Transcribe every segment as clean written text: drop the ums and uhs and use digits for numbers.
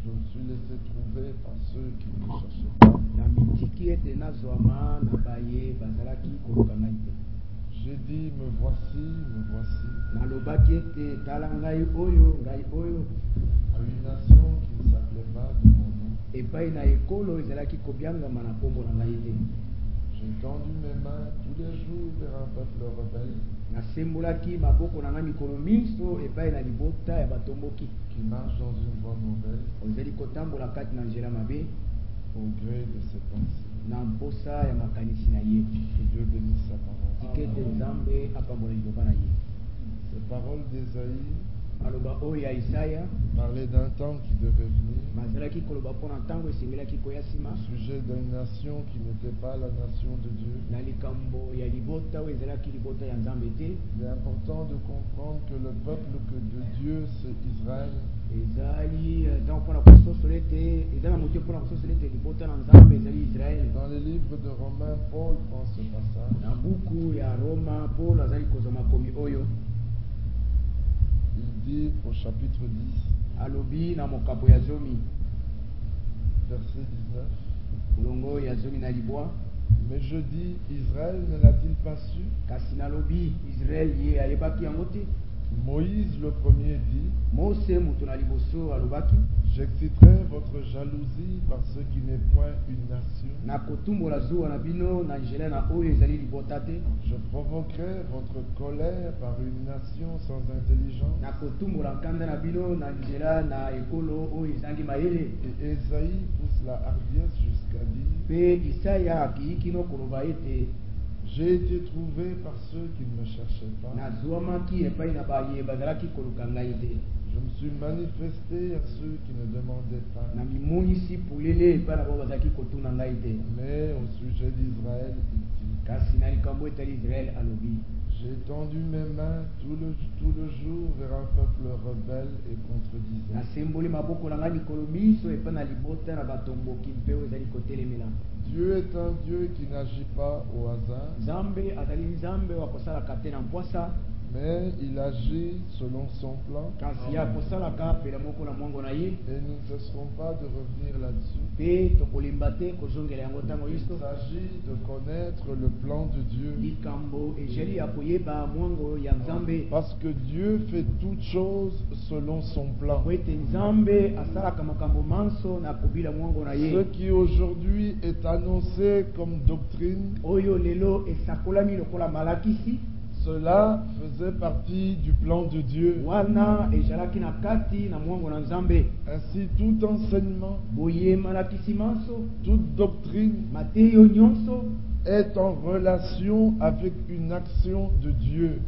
Je me suis laissé trouver par ceux qui ne me cherchaient pas. J'ai dit, me voici, me voici. À une nation qui ne s'appelait pas de mon nom. J'ai tendu mes mains tous les jours vers un peuple rebelle qui marche dans une voie mauvaise au gré de ses pensées. Que Dieu bénisse sa parole. Ces paroles d'Ésaïe parlaient d'un temps qui devait venir, au sujet d'une nation qui n'était pas la nation de Dieu. Il est important de comprendre que le peuple de Dieu, c'est Israël. Dans les livres de Romains, Paul prend ce passage. Il dit au chapitre 10, verset 19, mais je dis, Israël ne l'a-t-il pas su? Moïse le premier dit, j'exciterai votre jalousie par ce qui n'est point une nation. Je provoquerai votre colère par une nation sans intelligence. Et Ésaïe pousse la hardiesse jusqu'à dire, j'ai été trouvé par ceux qui ne me cherchaient pas. Je me suis manifesté à ceux qui ne demandaient pas. Mais au sujet d'Israël, il dit, j'ai tendu mes mains tout le jour vers un peuple rebelle et contredisant. Dieu est un Dieu qui n'agit pas au hasard, mais il agit selon son plan. Et nous ne cesserons pas de revenir là-dessus. Il s'agit de connaître le plan de Dieu. Parce que Dieu fait toutes choses selon son plan. Ce qui aujourd'hui est annoncé comme doctrine, cela faisait partie du plan de Dieu. Ainsi, tout enseignement, toute doctrine est en relation avec une action de Dieu.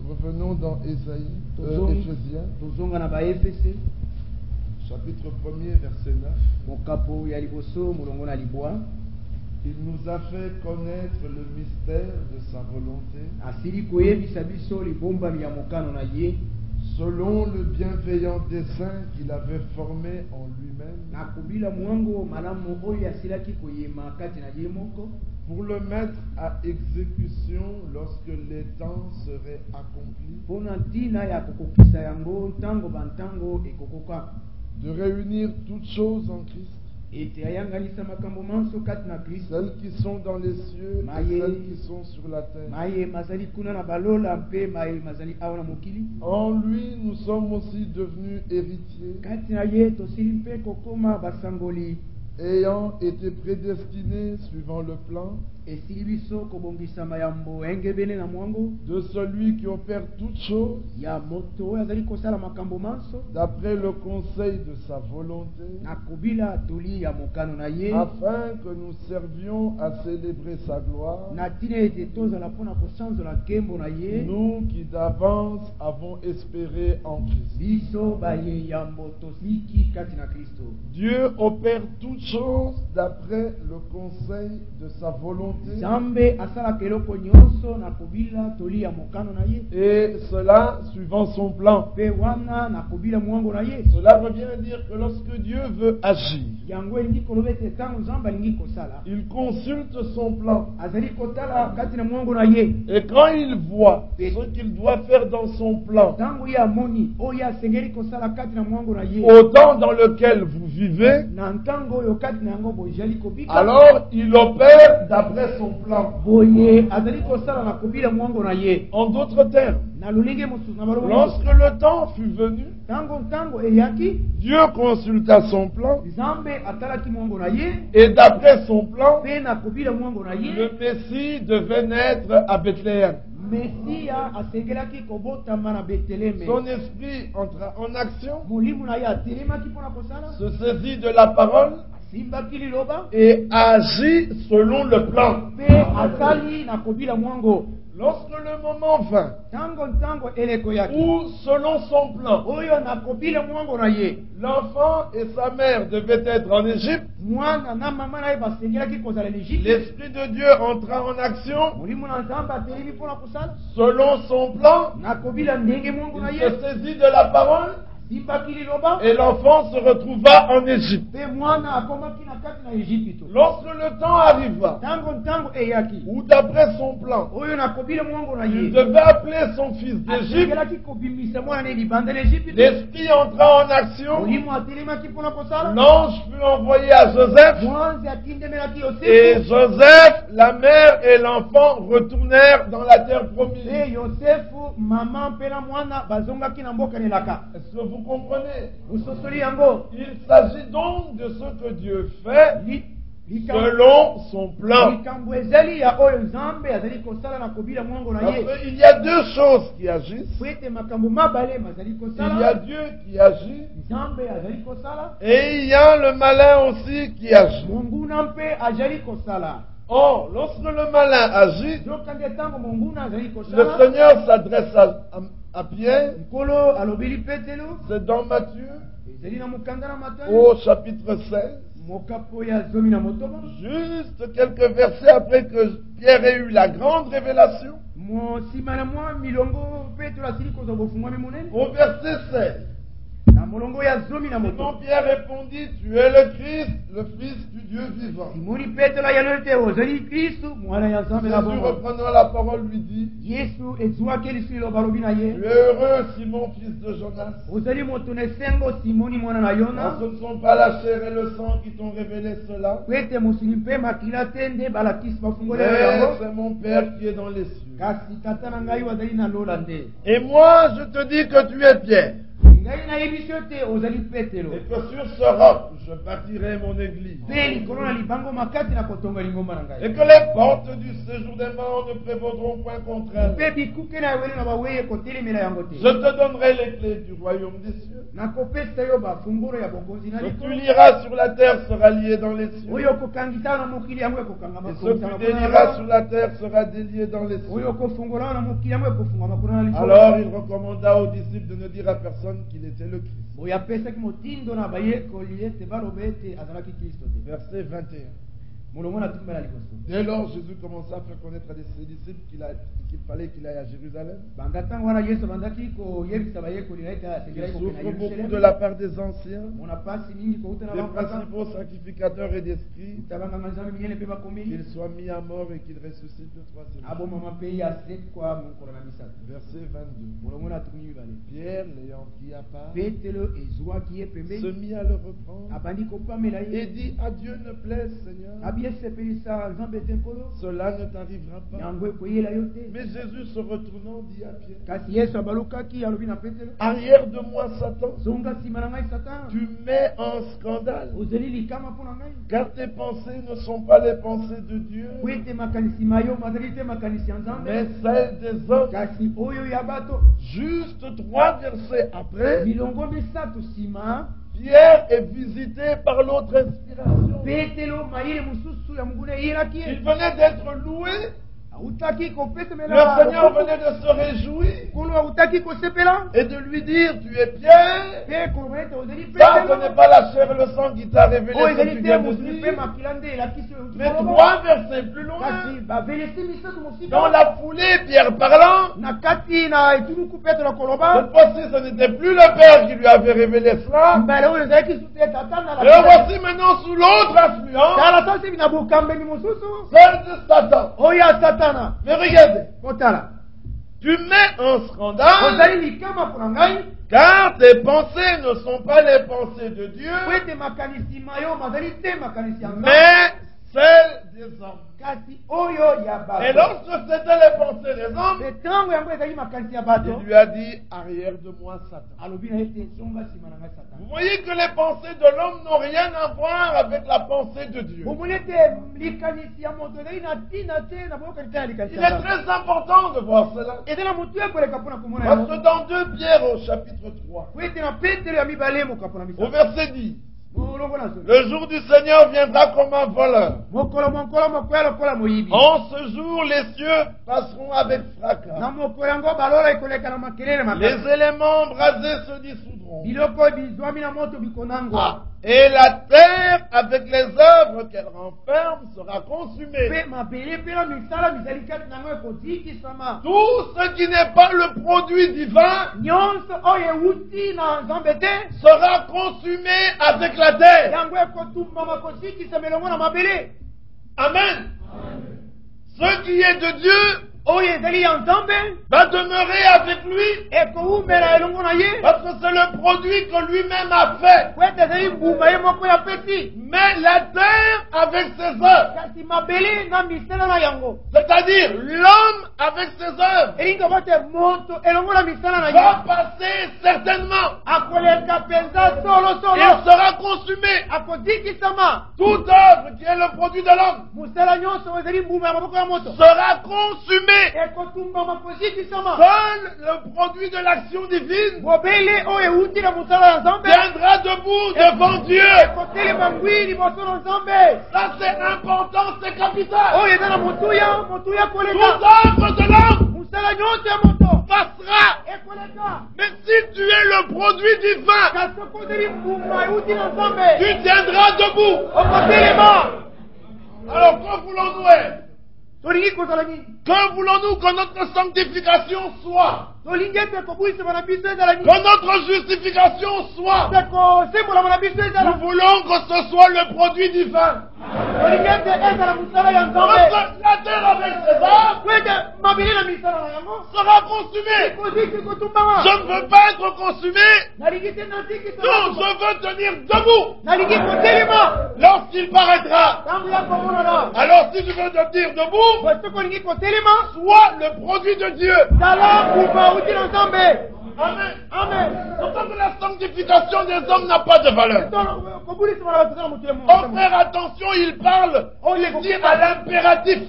Revenons dans Éphésiens, chapitre 1er, verset 9. Il nous a fait connaître le mystère de sa volonté, selon le bienveillant dessein qu'il avait formé en lui-même, pour le mettre à exécution lorsque les temps seraient accomplis, de réunir toutes choses en Christ, celles qui sont dans les cieux et celles qui sont sur la terre. En lui, nous sommes aussi devenus héritiers, ayant été prédestinés suivant le plan de celui qui opère toutes choses d'après le conseil de sa volonté, afin que nous servions à célébrer sa gloire, nous qui d'avance avons espéré en Christ. Dieu opère toutes toutes choses d'après le conseil de sa volonté. Et cela suivant son plan. Cela revient à dire que lorsque Dieu veut agir, il consulte son plan. Et quand il voit ce qu'il doit faire dans son plan, au temps dans lequel vous vivez, alors il opère d'après son plan. En d'autres termes, lorsque le temps fut venu, Dieu consulta son plan, et d'après son plan, le Messie devait naître à Bethléem. Son esprit entra en action, se saisit de la parole et agit selon le plan. Lorsque le moment vint, où selon son plan, l'enfant et sa mère devaient être en Égypte, l'Esprit de Dieu entra en action, selon son plan, il se saisit de la parole, et l'enfant se retrouva en Égypte. Lorsque le temps arriva, où d'après son plan, il devait appeler son fils d'Égypte, l'Esprit entra en action, l'ange fut envoyé à Joseph, et Joseph, la mère et l'enfant retournèrent dans la terre promise. Est-ce que vous comprenez? Il s'agit donc de ce que Dieu fait selon son plan. Parce qu'il y a deux choses qui agissent. Il y a Dieu qui agit, et il y a le malin aussi qui agit. Or, lorsque le malin agit, le Seigneur s'adresse à Pierre. C'est dans Matthieu, au chapitre 16. Juste quelques versets après que Pierre ait eu la grande révélation. Au verset 16. Simon Pierre répondit, tu es le Christ, le Fils du Dieu vivant. Jésus, reprenant la parole, lui dit, tu es heureux, Simon, fils de Jonas. Car ce ne sont pas la chair et le sang qui t'ont révélé cela, mais c'est mon Père qui est dans les cieux. Et moi, je te dis que tu es Pierre. Et que sur ce roc, je bâtirai mon église. Et que les portes du séjour des morts ne prévaudront point contre elle. Je te donnerai les clés du royaume des cieux. Ce que tu lieras sur la terre sera lié dans les cieux. Et ce que tu délieras sur la terre sera délié dans les cieux. Alors il recommanda aux disciples de ne dire à personne qu'il était le Christ. Verset 21. Dès lors, Jésus commença à faire connaître à ses disciples qu'il fallait qu'il aille à Jérusalem. Il souffre beaucoup de la part des anciens, des principaux sacrificateurs et des scribes, qu'il soit mis à mort et qu'il ressuscite le troisième jour. Verset 22. Pierre, l'ayant pris à part, se mit à le reprendre et dit, à Dieu ne plaise, Seigneur, cela ne t'arrivera pas. Mais Jésus se retournant dit à Pierre, arrière de moi Satan, tu mets en scandale, car tes pensées ne sont pas les pensées de Dieu, mais celles des hommes. Juste 3 versets après, Pierre est visité par l'autre inspiration. Il venait d'être loué Le Seigneur venait de se réjouir et de lui dire, tu es Pierre. Ça, ce n'est pas la chair et le sang qui t'a révélé ce que tu viens de dire. Mais 3 versets plus loin, dans la foulée, Pierre parlant, cette fois-ci, ce n'était plus le Père qui lui avait révélé cela. Et le voici maintenant sous l'autre influence, celle de Satan. Mais regardez, tu mets un scandale, car tes pensées ne sont pas les pensées de Dieu, mais celles des hommes. Et lorsque c'était les pensées des hommes, il lui a dit, arrière de moi, Satan. Vous voyez que les pensées de l'homme n'ont rien à voir avec la pensée de Dieu. Il est très important de voir cela. Parce que dans 2 Pierre au chapitre 3, au verset 10, le jour du Seigneur viendra comme un voleur. En ce jour, les cieux passeront avec fracas. Les éléments embrasés se dissoudront. Et la terre, avec les œuvres qu'elle renferme, sera consumée. Tout ce qui n'est pas le produit divin sera consumé avec la terre. Amen. Ce qui est de Dieu va demeurer avec lui, parce que c'est le produit que lui-même a fait. Mais la terre avec ses œuvres, c'est-à-dire l'homme avec ses œuvres, va passer certainement. Il sera consumé. Toute œuvre qui est le produit de l'homme sera consumée. Seul le produit de l'action divine viendra debout devant Dieu. Ça c'est important, c'est capital. Toute œuvre de l'homme passera. Mais si tu es le produit divin, tu tiendras debout. Alors que voulons-nous être? Que voulons-nous que notre sanctification soit? Que notre justification soit? Nous voulons que ce soit le produit divin. La terre avec ses œuvres sera consumée. Je ne veux pas être consumé. Non, je veux tenir debout. Lorsqu'il paraîtra. Alors si tu veux tenir debout, sois le produit de Dieu. Amen. Amen. D'autant que la sanctification des hommes n'a pas de valeur. Oh frère, attention, il parle, il dit à l'impératif.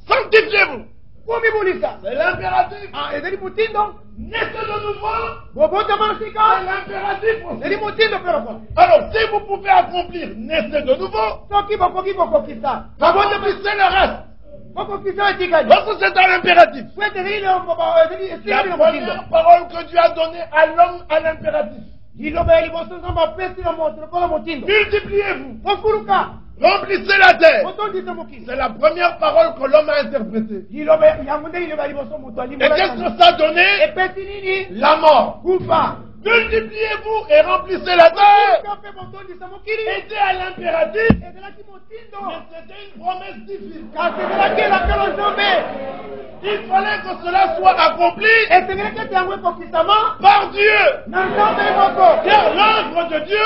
Sanctifiez-vous. C'est l'impératif. Naissez de nouveau. C'est l'impératif. Alors, si vous pouvez accomplir naissez de nouveau, accomplissez le reste. Parce que c'est un impératif. La première parole que Dieu a donnée à l'homme à l'impératif. Multipliez-vous. Remplissez la terre. C'est la première parole que l'homme a interprétée. Et qu'est-ce que ça a donné? La mort. Multipliez-vous et remplissez la terre. Était à l'impératif. Mais c'était une promesse difficile. Il fallait que cela soit accompli par Dieu. Car l'œuvre de Dieu,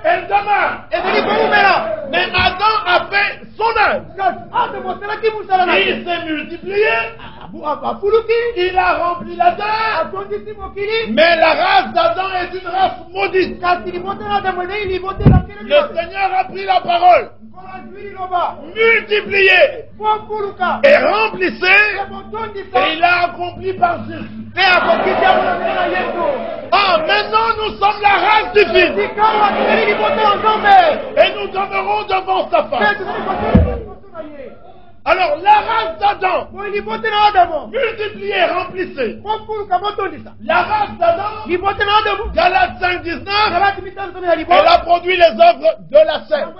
elle demeure. Mais Adam a fait son œuvre. Il s'est multiplié. Il a rempli la terre. Mais la race d'Adam est une race maudite. Le Seigneur a pris la parole. multipliez et remplissez, et il a accompli par Jésus. Ah, maintenant nous sommes la race divine et nous demeurons devant sa face. Alors la race d'Adam, multipliez, remplissez. La race d'Adam, Galates 5:19, elle a produit les œuvres de la chair.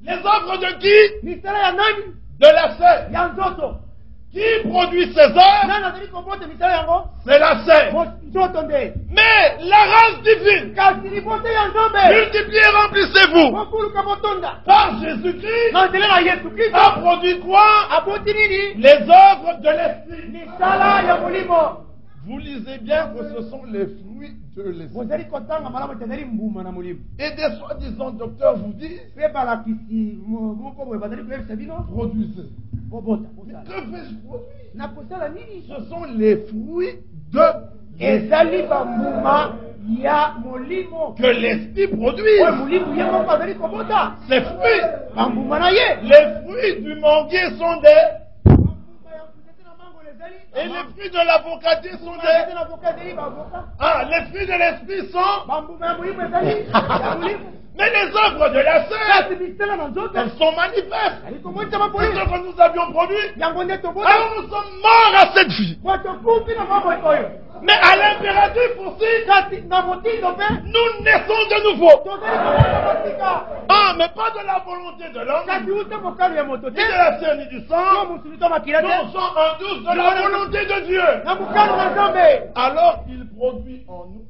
Les œuvres de qui? De la chair. Qui produit ces œuvres? C'est la chair. Mais la race divine, multipliez, remplissez-vous. Par Jésus-Christ, a produit quoi? Les œuvres de l'esprit. Vous lisez bien que ce sont les fruits de l'esprit. Et des soi-disant docteurs vous disent, produisez. Que fais-je produire? Ce sont les fruits de que l'esprit produit. Ces fruits, les fruits du manguier sont des... Et les fruits de l'avocatier sont des... Ah, les fruits de l'esprit sont... Mais les œuvres de la chair, elles sont manifestes. Ce que nous avions produit, alors nous sommes morts à cette vie. Mais à l'impératif aussi, nous naissons de nouveau. Ah, mais pas de la volonté de l'homme, ni de la chair, ni du sang. Nous sommes en douce de la volonté de Dieu. Alors il produit en nous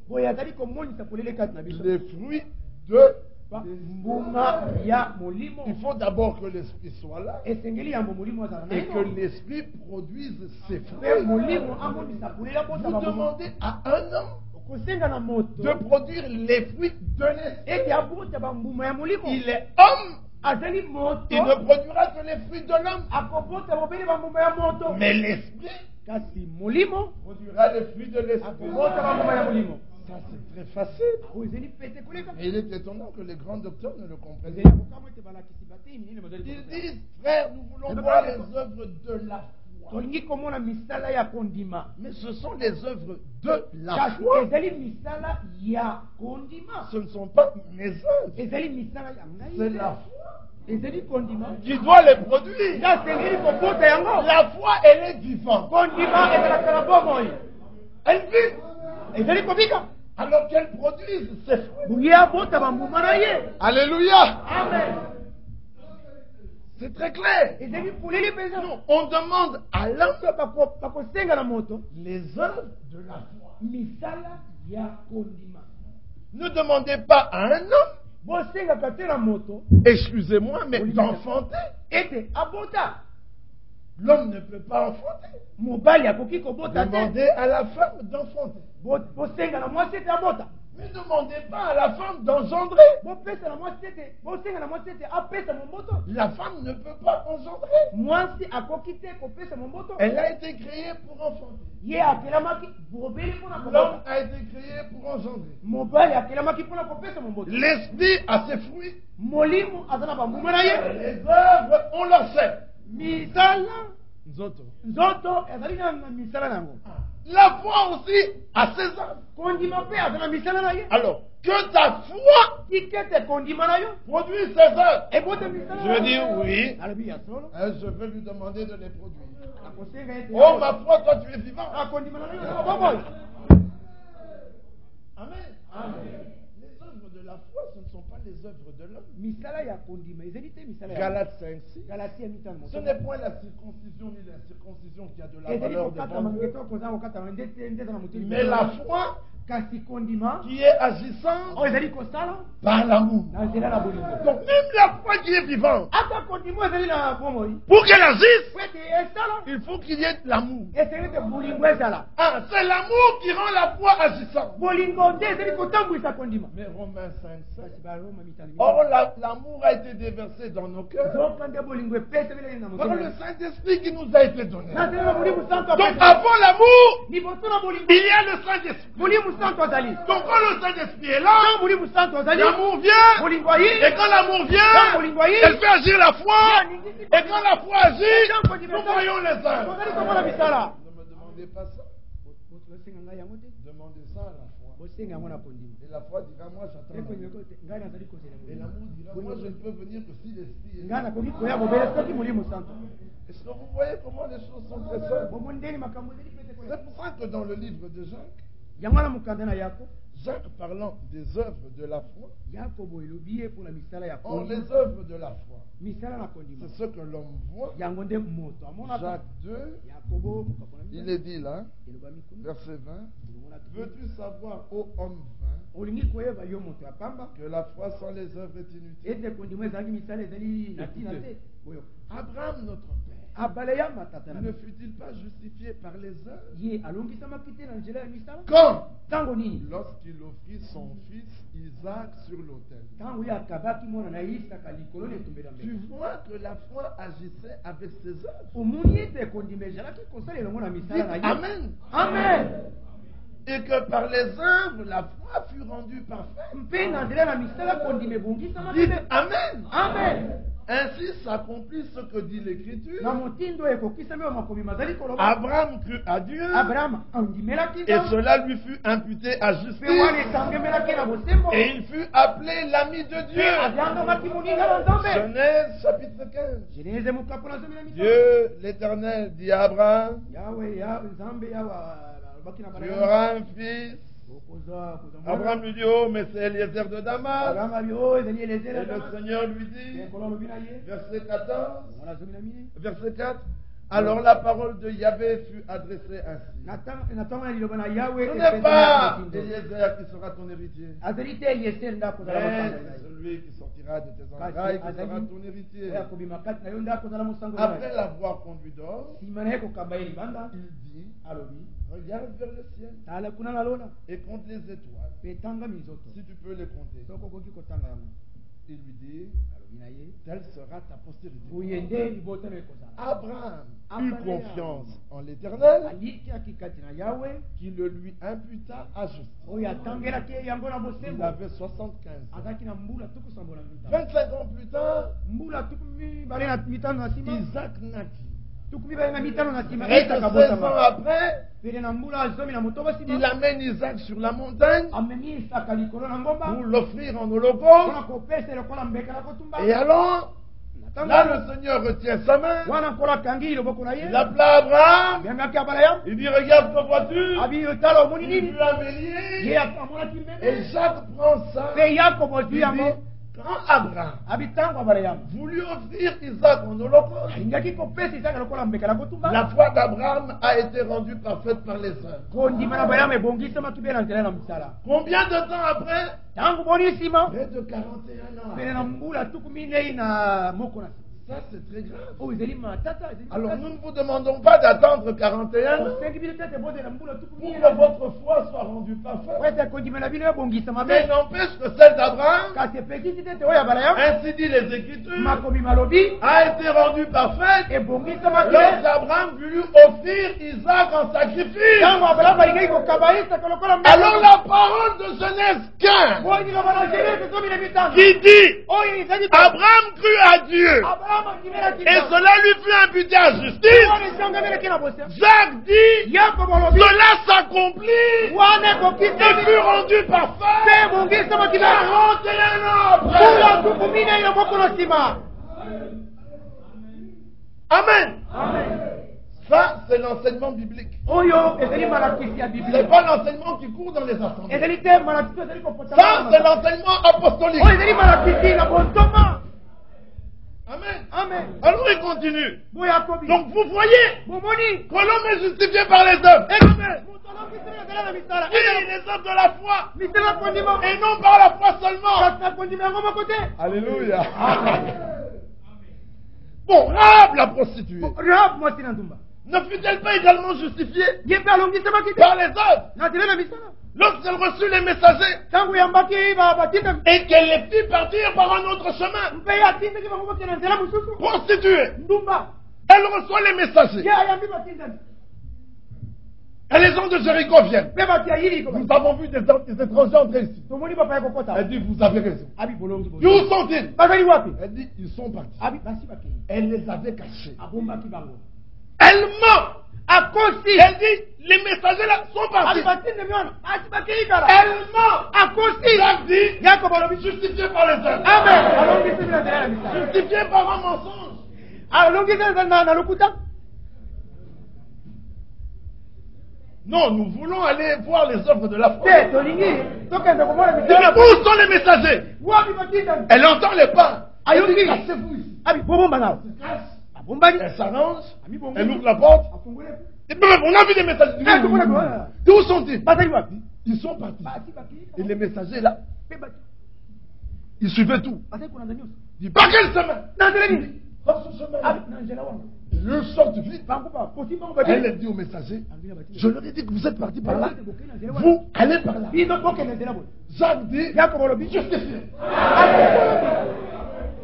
les fruits de... Il faut d'abord que l'esprit soit là et que l'esprit produise ses fruits. Vous demandez à un homme de produire les fruits de l'esprit. Il est homme. Il ne produira que les fruits de l'homme. Mais l'esprit produira les fruits de l'esprit. Ça, c'est très facile. Et il est étonnant que les grands docteurs ne le comprennent pas. Ils disent, frère, nous voulons voir les œuvres de la foi. Mais ce sont les œuvres de la foi. Ce ne sont pas mes œuvres. C'est la foi qui doit les produire. La foi, elle est vivante. Elle vit. Alors qu'elle produise ses fruits. Alléluia. Amen. C'est très clair. Non, on demande à l'homme les œuvres de la foi. Ne demandez pas à un homme, excusez-moi, mais d'enfanter. L'homme ne peut pas enfanter. Demandez à la femme d'enfanter. Ne demandez pas à la femme d'engendrer. La femme ne peut pas engendrer. Elle a été créée pour enfanter. L'homme a été créé pour engendrer. L'esprit a ses fruits. Les œuvres ont leur sel. La foi aussi a ses œuvres. Alors, que ta foi produise ses œuvres. Je veux dire oui. Je vais lui demander de les produire. Oh ma foi, toi tu es vivant. Amen. Les œuvres de la foi, ce ne sont pas les œuvres de l'homme. Galates 5:6. Ce n'est point la circoncision ni la circoncision qui a de la valeur devant Dieu, mais la foi qui est agissante par l'amour. Donc même la foi qui est vivante, pour qu'elle agisse, il faut qu'il y ait de l'amour. Et c'est l'amour qui rend la foi agissante. Mais Romains 5. Or, l'amour a été déversé dans nos cœurs par le Saint-Esprit qui nous a été donné. Donc, avant l'amour, il y a le Saint-Esprit. Donc, quand le Saint-Esprit est là, l'amour vient. Et quand l'amour vient, elle fait agir la foi. Et quand la foi agit, nous voyons les œuvres. Ne me demandez pas ça. Demandez ça à la foi. Et la foi dira, moi j'attends. Et l'amour dira, moi je ne peux venir que si l'Esprit est là. Est-ce que vous voyez comment les choses sont très simples? C'est pour ça que dans le livre de Jacques, parlant des œuvres de la foi, or les œuvres de la foi, c'est ce que l'homme voit. Jacques 2, il est dit là, verset 20, veux-tu savoir, ô homme vain, que la foi sans les œuvres est inutile? Abraham, notre père, ne fut-il pas justifié par les œuvres? Quand? Lorsqu'il offrit son fils Isaac sur l'autel. Tu vois que la foi agissait avec ses œuvres. Dites Amen. Amen. Et que par les œuvres, la foi fut rendue parfaite. Dites Amen. Amen. Ainsi s'accomplit ce que dit l'Écriture. Abraham crut à Dieu. Et cela lui fut imputé à justice. Et il fut appelé l'ami de Dieu. Genèse chapitre 15. Dieu l'Éternel dit à Abraham, tu auras un fils. Abraham lui dit, oh, mais c'est Eliezer de Damas. Et le Seigneur lui dit, verset 14, verset 4, alors la parole de Yahvé fut adressée ainsi. Ce n'est pas Eliezer qui sera ton héritier, mais celui qui sortira de tes entrailles qui sera ton héritier. Après l'avoir conduit dehors, il dit, regarde vers le ciel et compte les étoiles, si tu peux les compter. Il lui dit, telle sera ta postérité. Abraham eut confiance en l'Éternel, qui le lui imputa à justice. Il avait 75 ans. 25 ans plus tard, Isaac naquit. Et 16 ans après, il amène Isaac sur la montagne pour l'offrir en holocauste. Et alors, là le Seigneur retient sa main. Il appela Abraham. Il dit, regarde que vois-tu? Il lui a bélier. Et Jacques prend ça. Il dit, quand Abraham voulut offrir Isaac en holocauste, la foi d'Abraham a été rendue parfaite par les œuvres. Combien de temps après? Près de 41 ans. Ça, c'est très grave. Alors, nous ne vous demandons pas d'attendre 41 ans pour que votre foi soit rendue parfaite. Mais n'empêche que celle d'Abraham, ainsi dit les Écritures, a été rendue parfaite lorsqu'Abraham voulut offrir Isaac en sacrifice. Alors, la parole de Genèse 15 qui dit, Abraham crut à Dieu. Et cela lui fut imputé à justice. Jacques dit, cela s'accomplit et fut rendu parfait 41 ans après. Amen. Ça, c'est l'enseignement biblique. Ce n'est pas l'enseignement qui court dans les assemblées. Ça, c'est l'enseignement apostolique. Amen. Amen. Alors il continue. Donc vous voyez que l'homme est justifié par les œuvres. Et les œuvres de la foi. Et non par la foi seulement. Alléluia. Bon, Rahab la prostituée. Rahab moi Ndumba. Ne fut-elle pas également justifiée par les œuvres lorsqu'elle reçut les messagers et qu'elle les fit partir par un autre chemin? Prostituée. Elle reçoit les messagers. Et les gens de Jéricho viennent. Nous avons vu des étrangers entrer ici. Elle dit, vous avez raison. Et où sont-ils? Elle dit, ils sont partis. Elle les avait cachés. Elle ment. Elle dit, les messagers là sont partis. Elle ment. Jacques dit, justifié par les œuvres. Justifié par un mensonge. Non, nous voulons aller voir les œuvres de la foi. Où sont les messagers? Elle entend les pas. Elle dit, cassez-vous ici. Elle s'arrange, elle ouvre la porte. On a vu des messagers. Où sont-ils? Ils sont partis. Et les messagers là, ils suivaient tout. Il dit, par quel chemin? Par ce chemin. Ils sortent vite. Elle dit aux messagers, je leur ai dit que vous êtes partis par là. Vous allez par là. Jacques dit, justifié.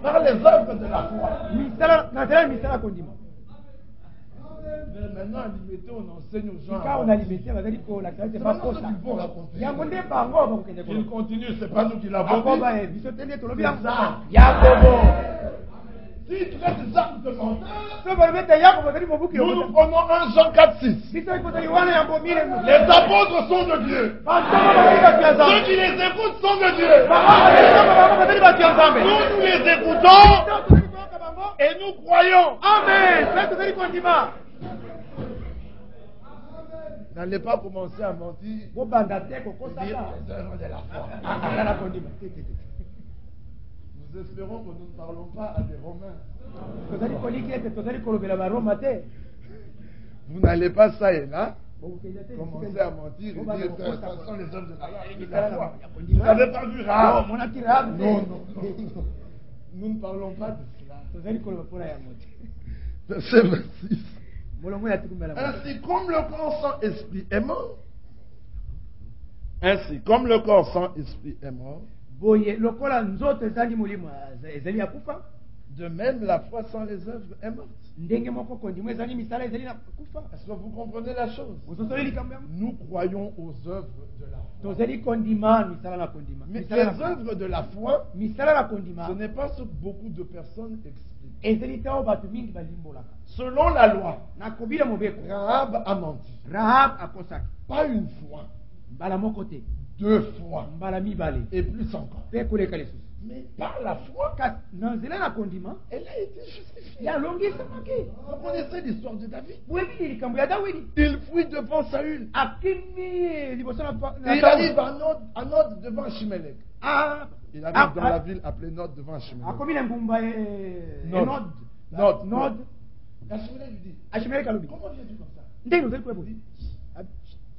Par les œuvres de la foi. Mais maintenant, à Limité, on enseigne aux gens. Ils continuent, c'est pas nous qui l'avons dit. Si tu traites Jacques de menteur, nous nous prenons 1 Jean 4,6. Les apôtres sont de Dieu. Ceux qui les écoutent sont de Dieu. Nous les écoutons et nous croyons. Amen. N'allez pas commencer à mentir. Dire les œuvres de la foi. Nous espérons que nous ne parlons pas à des Romains. Vous n'allez pas ça et là commencer à mentir et dire que ce sont les œuvres de la foi. Vous n'avez pas vu Rahab? Non. Nous ne parlons pas de cela. Verset 26. Ainsi comme le corps sans esprit est mort. Ainsi comme le corps sans esprit est mort. De même, la foi sans les œuvres est morte. Est-ce que vous comprenez la chose? Nous croyons aux œuvres de la foi. Mais les œuvres de la foi, ce n'est pas ce que beaucoup de personnes expliquent. Selon la loi, Rahab a menti. Pas une fois, 2 fois, et plus encore. Mais par la foi, elle a été justifiée. Vous connaissez l'histoire de David? Il fuit devant Saül. Il arrive à Nod devant Achimelech. Il arrive dans la ville appelée Nod devant Achimelech. Nod. Achimelech lui dit, comment viens-tu comme ça?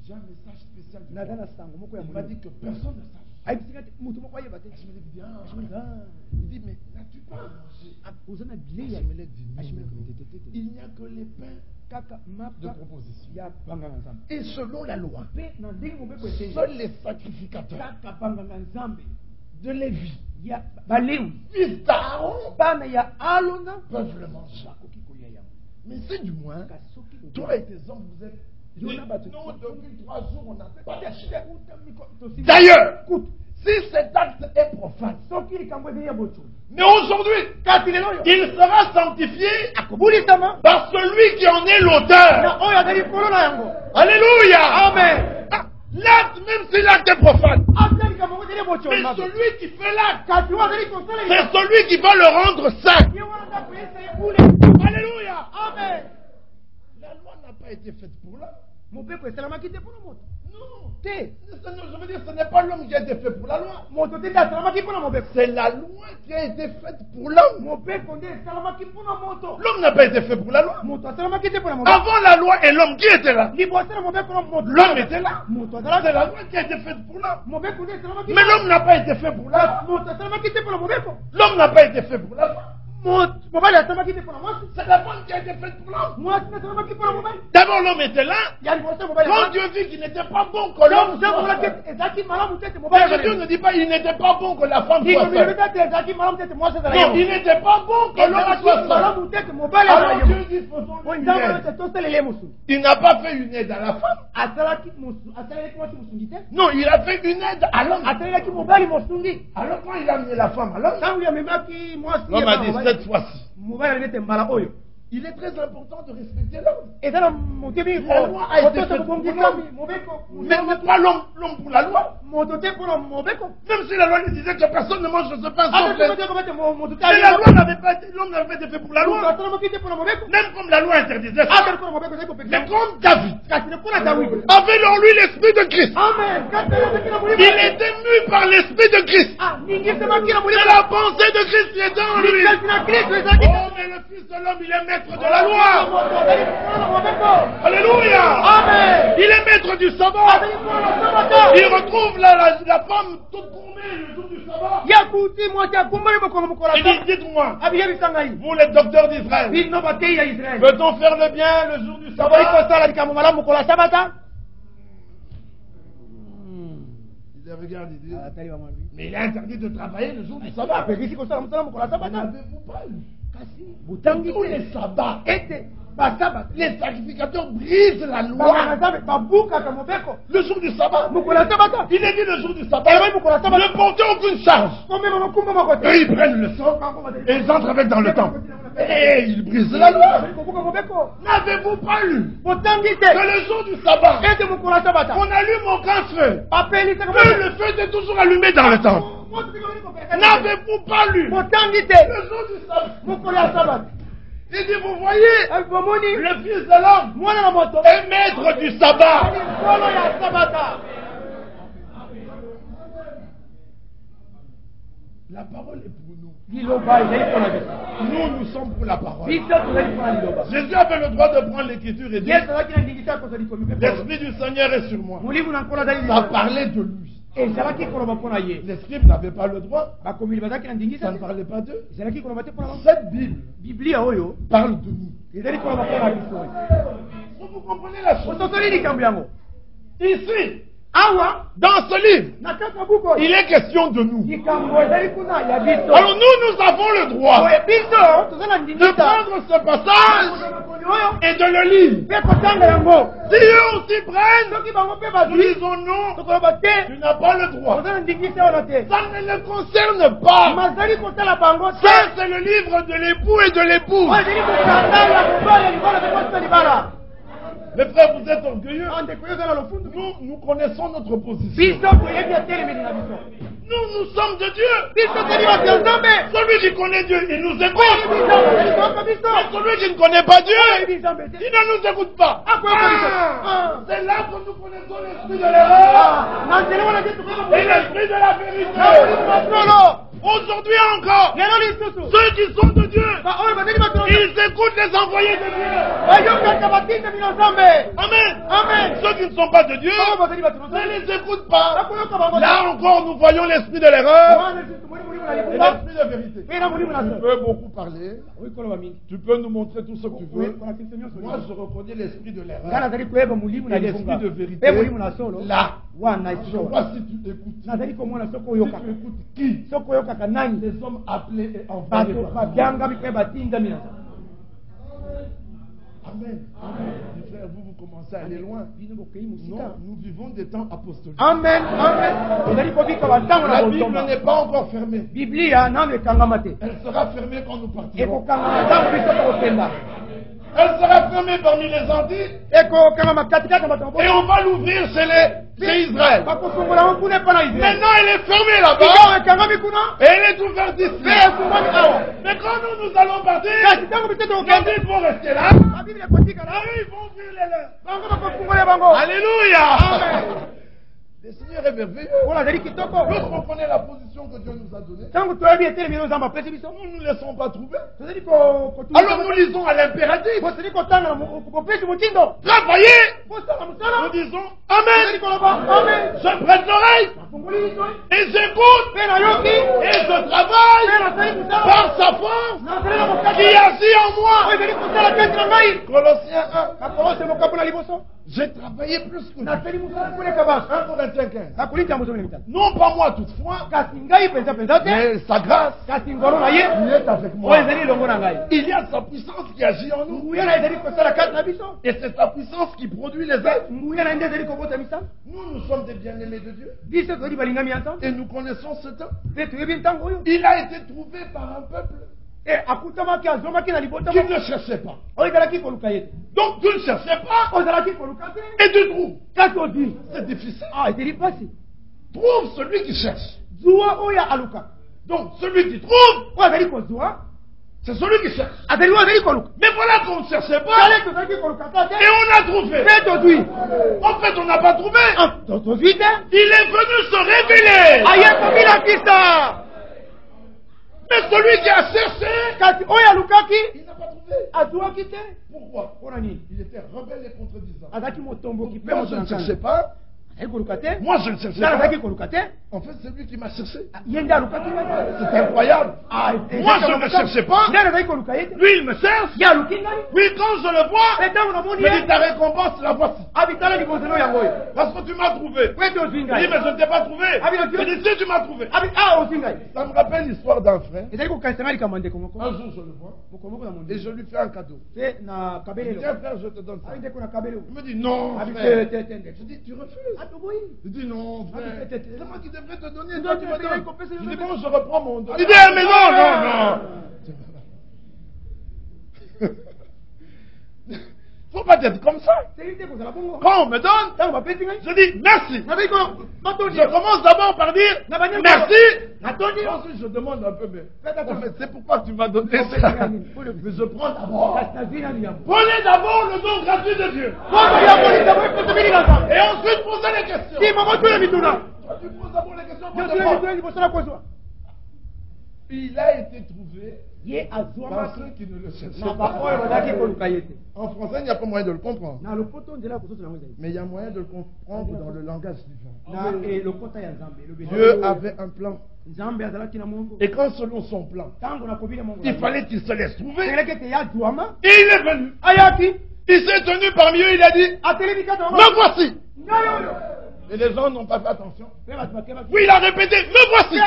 J'ai un message spécial du Dieu. Il m'a dit que personne ne sache. Il dit, mais n'as-tu pas mangé? Achimelech dit, non. Il n'y a que les pains de proposition. Et selon la loi, seuls les sacrificateurs de Lévi, fils d'Aaron, peuvent le manger. Mais c'est du moins, toi et tes hommes, vous êtes... Nous, depuis 3 jours, on n'a pas d'acheté. D'ailleurs, si cet acte est profane, mais aujourd'hui, il sera sanctifié par celui qui en est l'auteur. Alléluia. Amen. L'acte, même si l'acte est profane, mais celui qui fait l'acte, c'est celui qui va le rendre saint. Alléluia. Amen. La loi n'a pas été faite pour l'homme. Non. Je veux dire, ce n'est pas l'homme qui a été fait pour la loi. C'est la loi qui a été faite pour l'homme. L'homme n'a pas été fait pour la loi. Avant la loi et l'homme, qui était là? L'homme était là. C'est la loi qui a été faite pour l'homme. Mais l'homme n'a pas été fait pour la loi. L'homme n'a pas été fait pour la loi. C'est la femme qui a été faite pour l'homme. D'abord, l'homme était là. Quand Dieu vit qu'il n'était pas bon que l'homme soit seul. Dieu ne dit pas qu'il n'était pas bon que la femme soit seule. Non, il n'était pas bon que l'homme soit seul. Alors Dieu dit faisons une aide. Il n'a pas fait une aide à la femme. Non, il a fait une aide à l'homme. Alors quand il a amené la femme à l'homme, l'homme a dit cette fois-ci. Il est très important de respecter l'homme. La loi a été faite pour l'homme, mais pas l'homme pour la loi. Même si la loi lui disait que personne ne mange ce pain sans plaie. Mais la loi n'avait pas été, l'homme n'avait pas été fait pour la loi. Même comme la loi interdisait ça. Mais comme David avait en lui l'esprit de Christ. Il était mu par l'esprit de Christ. C'est la pensée de Christ qui était en lui. Oh, mais le Fils de l'homme, il est maître de la loi. Alléluia. Amen. Il est maître du sabbat. Il retrouve la femme toute gourmée le jour du sabbat. Il dit, dites-moi, vous les docteurs d'Israël, peut-on faire le bien le jour du sabbat? Il regarde, il dit, mais il est interdit de travailler le jour du sabbat. N'avez-vous pas lu? Tous les sabbats, les sacrificateurs brisent la loi. Le jour du sabbat, il est dit le jour du sabbat, ne portez aucune charge. Et ils prennent le sang et ils entrent avec dans le temple. Et ils brisent la loi. N'avez-vous pas lu que le jour du sabbat, on allume aucun feu, que le feu est toujours allumé dans le temple? N'avez-vous pas lu le jour du sabbat? Il dit, vous voyez, le Fils de l'homme est maître du sabbat. La parole est pour nous. Nous sommes pour la parole. Jésus avait le droit de prendre l'écriture et dire, l'Esprit du Seigneur est sur moi. Ça parlait de lui. Les scribes n'avaient pas le droit. Ça ne parlait pas d'eux. Cette Bible parle de nous. Vous comprenez la chose? Ici, dans ce livre, il est question de nous. Alors nous avons le droit de prendre ce passage et de le lire. Si eux aussi prennent, nous disons non, tu n'as pas le droit. Ça ne le concerne pas. Ça, c'est le livre de l'époux et de l'épouse. Mes frères, vous êtes orgueilleux. Nous connaissons notre position. Nous sommes de Dieu. Celui qui connaît Dieu, il nous écoute. Mais celui qui ne connaît pas Dieu, il ne nous écoute pas. C'est là que nous connaissons l'esprit de l'erreur et l'esprit de la vérité. Aujourd'hui encore, ceux qui sont de Dieu, ils écoutent les envoyés de Dieu. Amen. Amen. Ceux qui ne sont pas de Dieu, ne les écoutent pas. Là encore, nous voyons l'esprit de l'erreur et l'esprit de vérité. Tu peux beaucoup parler. Tu peux nous montrer tout ce que tu veux. Moi, je reconnais l'esprit de l'erreur et l'esprit de vérité. Là, je vois si tu écoutes. Si tu écoutes qui? Les hommes appelés et envoyés par Dieu. Amen. Frère, vous commencez à aller loin. Non, nous vivons des temps apostoliques. Amen. La Bible n'est pas encore fermée. Elle sera fermée quand nous partirons. Elle sera fermée parmi les Antilles. Et on va l'ouvrir chez Israël. Maintenant, elle est fermée là-bas. Et elle est ouverte ici. Mais quand nous allons partir, ils vont rester là. Et ils vont ouvrir les leurs. Alléluia. Le Seigneur est merveilleux. Lorsqu'on connaît la position que Dieu nous a donnée, nous ne nous laissons pas trouver. Alors nous lisons à l'impératif. Travaillez. Nous disons Amen. Je prête l'oreille et j'écoute et je travaille par sa force qui agit en moi. Colossiens 1. J'ai travaillé plus que vous. 1 Corinthiens 15. Non pas moi toutefois, mais sa grâce qui est avec moi. Il y a sa puissance qui agit en nous. Et c'est sa puissance qui produit les œuvres. Nous sommes des bien-aimés de Dieu. Et nous connaissons ce temps. Il a été trouvé par un peuple qui ne cherchait pas. Donc tu ne cherchais pas et tu trouves. C'est difficile. Trouve celui qui cherche. Donc celui qui trouve, c'est celui qui cherche. Mais voilà qu'on ne cherchait pas et on a trouvé. En fait, on n'a pas trouvé. Il est venu se révéler. Mais celui qui a cherché, il n'a pas trouvé. Pourquoi? Il était rebelle et contredisant. Moi, je ne cherchais pas. Moi, je ne cherchais pas. En fait, c'est lui qui m'a cherché. C'est incroyable. Moi, je ne cherchais pas. Lui, il me cherche. Puis, quand je le vois, il me dit ta récompense, la voici. Parce que tu m'as trouvé. Il dit, mais je ne t'ai pas trouvé. Il dit, si tu m'as trouvé. Ça me rappelle l'histoire d'un frère. Un jour, je le vois. Et je lui fais un cadeau. Il dit, tiens, frère, je te donne ça. Il me dit, non, frère. Je dis, tu refuses. Il dit, non, frère. C'est moi qui devrais te donner. Toi, tu me donnes. Je dis, bon, je reprends mon don. Il dit, mais non. Faut pas être comme ça. Quand on me donne, je dis merci. Je commence d'abord par dire merci. Ensuite, je demande un peu, mais c'est pourquoi tu m'as donné ça. Mais je prends d'abord. Prenez d'abord le don gratuit de Dieu. Et ensuite, posez les questions. Tu poses d'abord les questions pour te prendre. Il a été trouvé par ceux qui ne le cherchaient pas. En français, il n'y a pas moyen de le comprendre. Mais il y a moyen de le comprendre dans le langage divin. Dieu avait un plan. Et quand selon son plan, il fallait qu'il se laisse trouver. Et il est venu. Il s'est tenu parmi eux, il a dit, me voici. Et les gens n'ont pas fait attention. Oui, il a répété, me voici.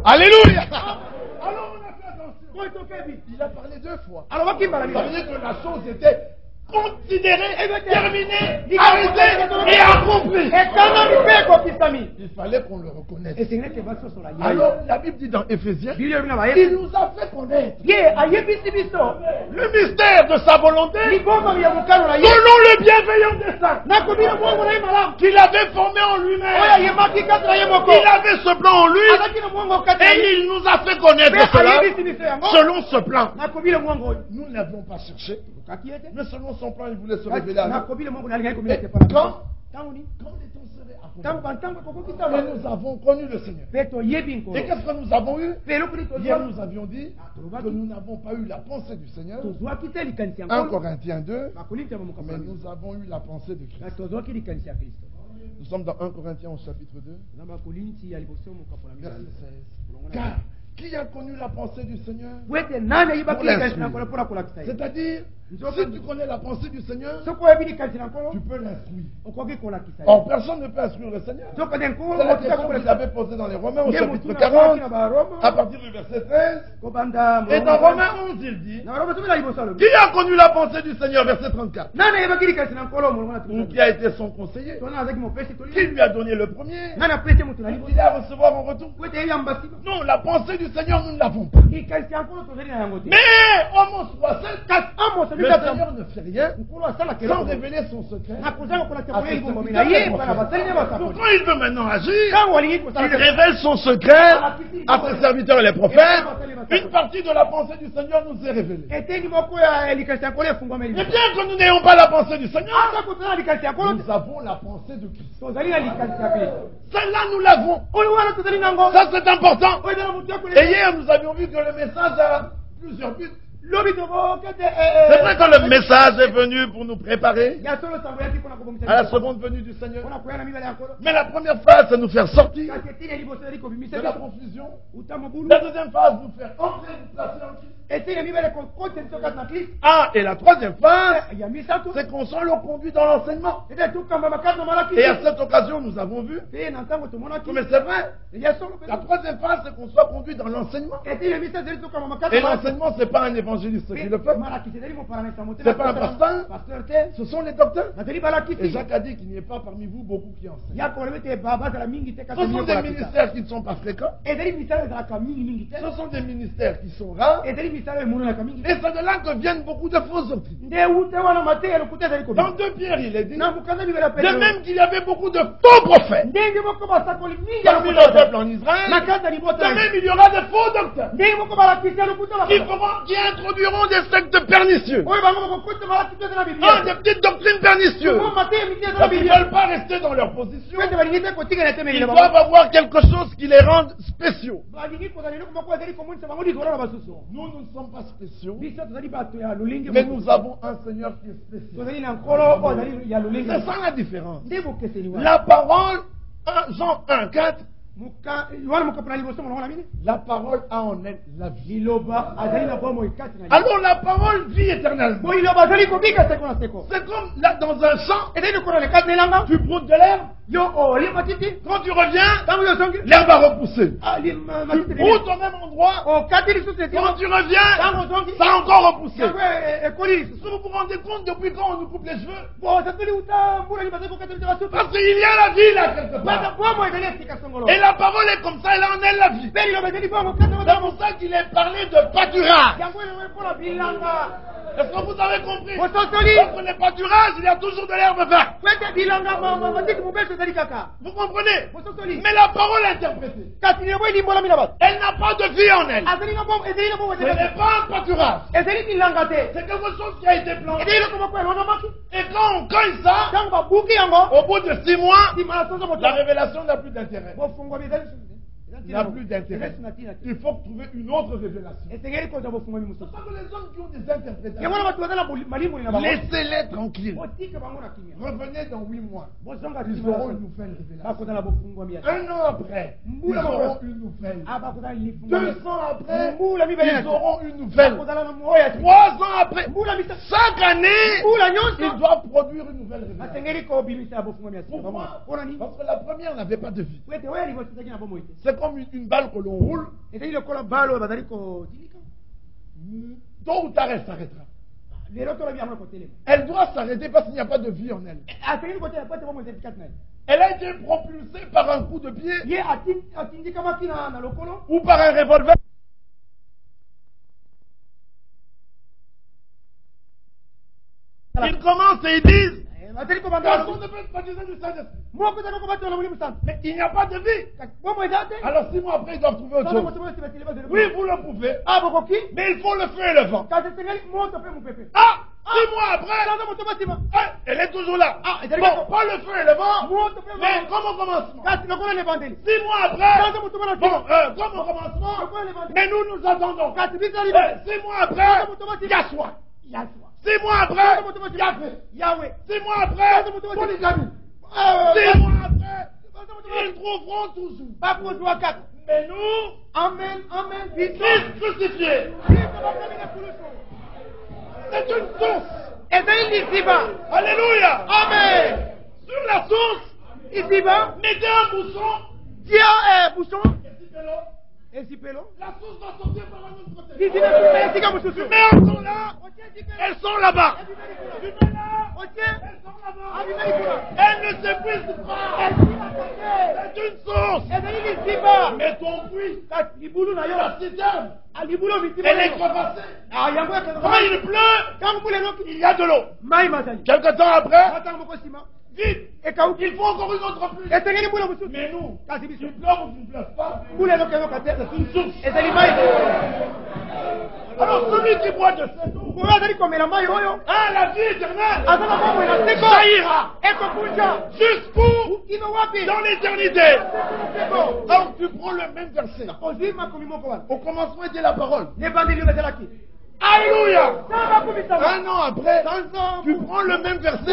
Alléluia. Alors on a fait attention. Il a parlé 2 fois. Ça veut dire que la chose était considérée, terminée, arrêtée et accomplie. Il fallait qu'on le reconnaisse. Alors la Bible dit dans Éphésiens, il nous a fait connaître le mystère de sa volonté selon le bienveillant dessein qu'il avait formé en lui-même. Il avait ce plan en lui et il nous a fait connaître cela selon ce plan. Nous ne l'avions pas cherché, mais selon son plan, il voulait se révéler à nous. Quand les temps seraient accomplis, et nous avons connu le Seigneur. Et qu'est-ce que nous avons eu? Hier, nous avions dit que nous n'avons pas eu la pensée du Seigneur. 1 Corinthiens 2, mais nous avons eu la pensée de Christ. Nous sommes dans 1 Corinthiens au chapitre 2, verset 16. Car qui a connu la pensée du Seigneur? C'est-à-dire, si tu connais la pensée du Seigneur, tu peux l'instruire. Or, personne ne peut instruire le Seigneur. C'est la question qu'il avait posée dans les Romains au chapitre 40, à partir du verset 13. Et dans Romains 11, il dit, qui a connu la pensée du Seigneur, verset 34? Ou qui a été son conseiller? Qui lui a donné le premier? Ou qui l'a recevoir en retour? Non, la pensée du du Seigneur, nous ne l'avons pas. Mais Homo le Seigneur ne fait rien sans révéler son secret. Pourquoi il veut maintenant agir? Il révèle son secret à ses serviteurs et les prophètes. Une partie de la pensée du Seigneur nous est révélée. Et bien que nous n'ayons pas la pensée du Seigneur, nous avons la pensée de Christ. Celle-là, nous l'avons. Ça, c'est important. Et hier, nous avions vu que le message a plusieurs buts. C'est vrai que le message est venu pour nous préparer à la seconde venue du Seigneur. Mais la première phase, c'est nous faire sortir de la confusion. La deuxième phase, nous faire entrer, nous placer en Christ. Ah, et la troisième phase, c'est qu'on soit le conduit dans l'enseignement. Et à cette occasion, nous avons vu, mais c'est vrai, la troisième phase, c'est qu'on soit conduit dans l'enseignement. Et l'enseignement, c'est pas un évangéliste qui le fait. C'est pas un pasteur, ce sont les docteurs. Et Jacques a dit qu'il n'y ait pas parmi vous beaucoup qui enseignent. Ce sont des ministères qui ne sont pas fréquents. Ce sont des ministères qui sont rares. Et c'est de là que viennent beaucoup de fausses doctrines. Dans 2 Pierre, il est dit, de même qu'il y avait beaucoup de faux prophètes parmi le peuple en Israël, de même il y aura de faux docteurs qui introduiront des sectes pernicieuses, des petites doctrines pernicieuses, parce qu'ils ne veulent pas rester dans leur position. Ils doivent avoir quelque chose qui les rende spéciaux. Nous ne sommes pas spéciaux, mais nous avons un Seigneur qui est spécial. C'est ça la différence. La parole, Jean 1, 4, la parole a en elle la vie. Alors la parole vit éternellement. C'est comme là dans un champ, tu broutes de l'herbe. Quand tu reviens, l'herbe a repoussé. Tu broutes au même endroit. Quand tu reviens, ça a encore repoussé. Est-ce que vous vous rendez compte depuis quand on nous coupe les cheveux? Parce qu'il y a la vie là quelque part. Et la parole est comme ça, elle a en elle la vie. C'est pour ça qu'il est parlé de pâturage. Est-ce que vous avez compris? Quand on n'est pas pâturage, il y a toujours de l'herbe verte. Vous comprenez? Mais la parole interprétée, elle n'a pas de vie en elle. Ce n'est pas un pâturage. C'est quelque chose qui a été planté. Et quand on cueille ça, au bout de 6 mois, la révélation n'a plus d'intérêt. N'a plus d'intérêt. Il faut trouver une autre révélation. C'est ça que les hommes qui ont des interprétations, laissez-les tranquilles. Revenez dans 8 mois. Ils auront une nouvelle révélation. 1 an après, ils auront une nouvelle. 2 ans après, ils auront une nouvelle. 3 ans après, chaque année, ils doivent produire une nouvelle révélation. Pourquoi? Parce que la première n'avait pas de vie. C'est comme une balle que l'on roule. Tôt ou tard, elle s'arrêtera. Elle doit s'arrêter parce qu'il n'y a pas de vie en elle. Elle a été propulsée par un coup de pied ou par un revolver. Ils commencent et ils disent, personne ne peut être baptisé du Saint-Esprit. Mais il n'y a pas de vie. Alors 6 mois après, ils doivent trouver autre chose. Oui, vous le pouvez. Mais il faut le feu et le vent. 6 mois après, elle est toujours là. Bon, pas le feu et le vent, mais comme au commencement. 6 mois après, bon, comme au commencement, mais nous attendons. 6 mois après, il y a soin. 6 mois après, Yahweh. 6 mois après, polygamie. 6 mois après, ils trouveront toujours. Mais nous, amen, Christ crucifié. C'est une source. Alléluia. Amen. Sur la source, mettez un bouchon. La source va sortir par un autre côté. Mais elles sont là. Elles sont là-bas. Tu mets là. Elle ne s'épuise pas. C'est une source. Mais ton puits, la citerne, elle est crevassée. Quand il pleut, il y a de l'eau. Quelque temps après, vite, il faut encore une autre pluie. Mais nous, tu pleures ou tu ne pleures pas, c'est une source. Alors celui qui boit de cette eau a la vie éternelle, jaillira jusqu'où? Dans l'éternité. Donc tu prends le même verset. Au commencement était la parole. Alléluia. Un an après, tu prends le même verset.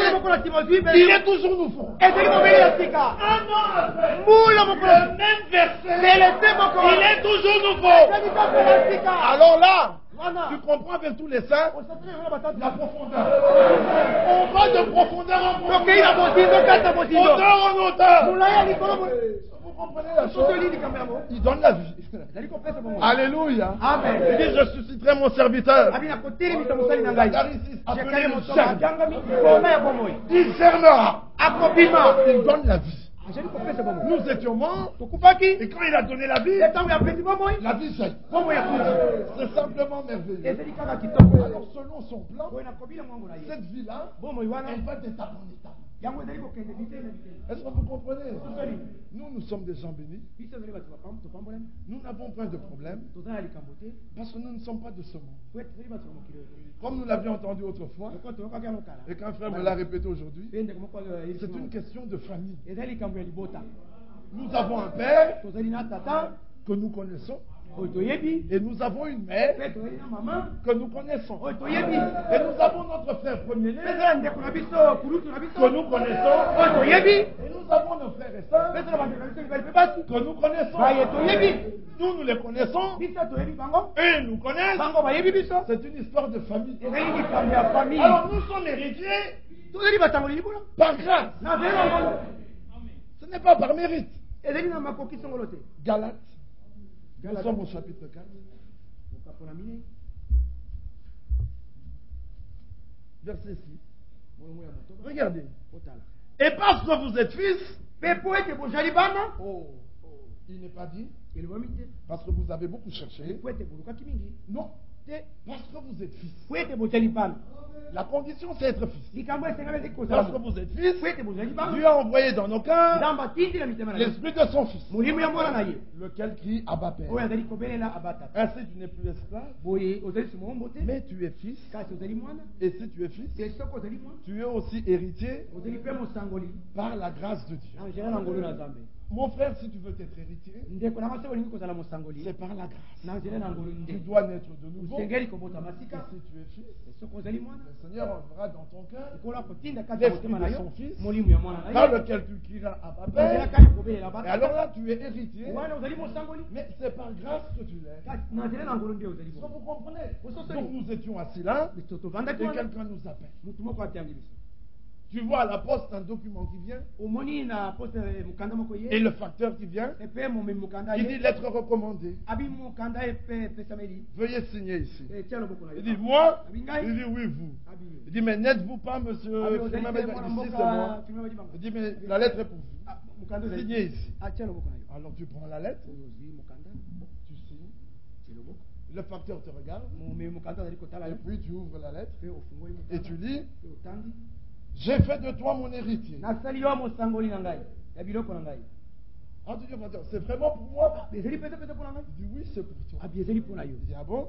Il est toujours nouveau. Un an après, le même verset. Il est toujours nouveau. Alors là, tu comprends avec tous les saints la profondeur. On va de profondeur en profondeur. Hauteur en hauteur. Vous comprenez la chose? Il donne la vie. Alléluia. Amen. Il dit, je susciterai mon serviteur. Il cernera. Il donne la vie. Nous étions morts. Et quand il a donné la vie jaillit. C'est simplement merveilleux. Alors selon son plan, cette vie-là, elle va d'étape en étape. Est-ce que vous comprenez? Nous sommes des gens bénis. Nous n'avons point de problème parce que nous ne sommes pas de ce monde. Comme nous l'avions entendu autrefois et qu'un frère me l'a répété aujourd'hui, c'est une question de famille. Nous avons un père que nous connaissons. Et nous avons une mère que nous connaissons. Et nous avons notre frère premier-né que nous connaissons. Et nous avons nos frères et sœurs que nous connaissons. Nous les connaissons. Et ils nous connaissent. C'est une histoire de famille. Alors nous sommes héritiers par grâce. Ce n'est pas par mérite. Galates. Nous sommes au chapitre 4. Verset 6. Regardez. Et parce que vous êtes fils, il n'est pas dit parce que vous avez beaucoup cherché. Non, parce que vous êtes fils. La condition, c'est être fils. Parce que vous êtes fils, Dieu a envoyé dans nos cœurs l'esprit de son fils, lequel crie Abba Père. Ainsi, tu n'es plus esclave, mais tu es fils. Et si tu es fils, tu es aussi héritier par la grâce de Dieu. Mon frère, si tu veux être héritier, c'est par la grâce. Tu dois naître de nouveau. Et si tu es fils, le Seigneur enverra dans ton cœur l'esprit de son fils, par lequel tu crieras à Abba Père. Et alors là, tu es héritier, mais c'est par grâce que tu l'es. Est-ce que vous comprenez? Donc nous étions assis là, et quelqu'un nous appelle. Tu vois à la poste un document qui vient et le facteur qui vient, il dit lettre recommandée. Veuillez signer ici. Il dit moi, il dit oui vous. Il dit mais n'êtes-vous pas monsieur? Ici c'est moi. Il dit mais la lettre est pour vous. Signez ici. Alors tu prends la lettre, tu signes. Le facteur te regarde et puis tu ouvres la lettre et tu lis. J'ai fait de toi mon héritier. Ah, tu dis, c'est vraiment pour moi? Il dit oui, c'est pour toi. Il dit ah bon?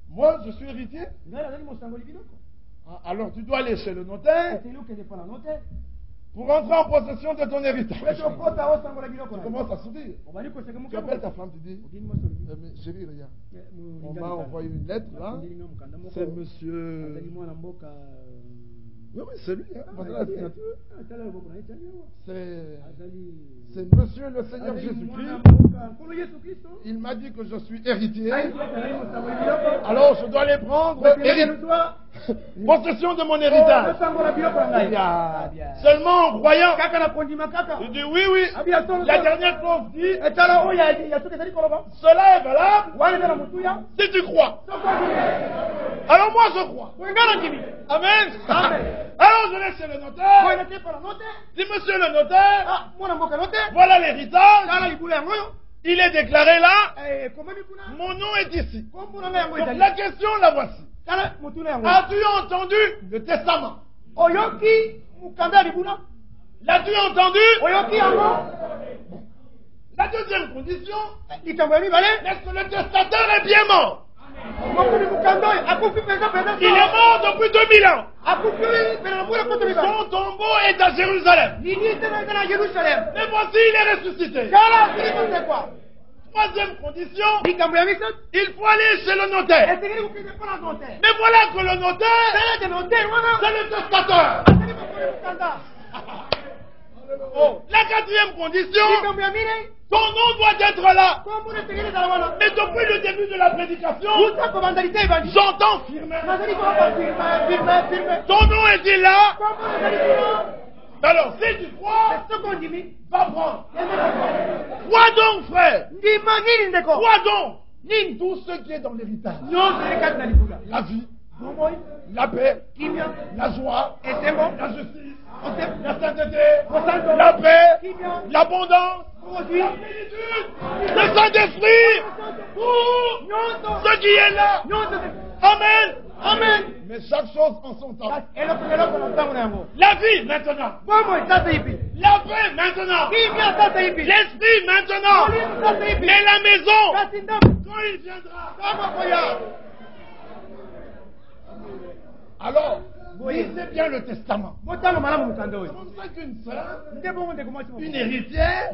Moi, je suis héritier? Ah, alors tu dois aller chez le notaire pour entrer en possession de ton héritage. Tu commences à sourire. Tu appelles ta femme, tu dis mais chérie, regarde, on m'a envoyé une lettre là. C'est monsieur. Oui, c'est lui, hein, la signature. C'est monsieur le Seigneur Jésus-Christ. Il m'a dit que je suis héritier. Alors je dois les prendre. Possession de mon héritage. Seulement en croyant. Il dit oui, oui. La dernière clause dit cela est valable si tu crois. Alors moi je crois. Amen. Alors venez chez le notaire, dit monsieur le notaire, voilà l'héritage, il est déclaré là, mon nom est ici. Donc la question, la voici. As-tu entendu le testament? L'as-tu entendu? La deuxième condition, est-ce que le testateur est bien mort? Il est mort depuis 2000 ans. Son tombeau est à Jérusalem. Mais voici, il est ressuscité. Troisième condition, il faut aller chez le notaire. Mais voilà que le notaire, c'est le testateur. La quatrième condition, ton nom doit être là. Mais depuis le début de la prédication, j'entends firmer. Ton nom est-il là? Alors, si tu crois, va prendre. Crois donc, frère. Crois donc. Tout ce qui est dans l'héritage. La vie, la paix, la joie, la justice, la sainteté, la paix, l'abondance, la plénitude, le Saint-Esprit, tout ce qui est là. Amen. Amen. Mais chaque chose en son temps. La vie maintenant. La paix maintenant. L'esprit maintenant. Mais la maison, quand il viendra. Alors, lisez bien le testament. C'est comme ça qu'une sœur, une héritière,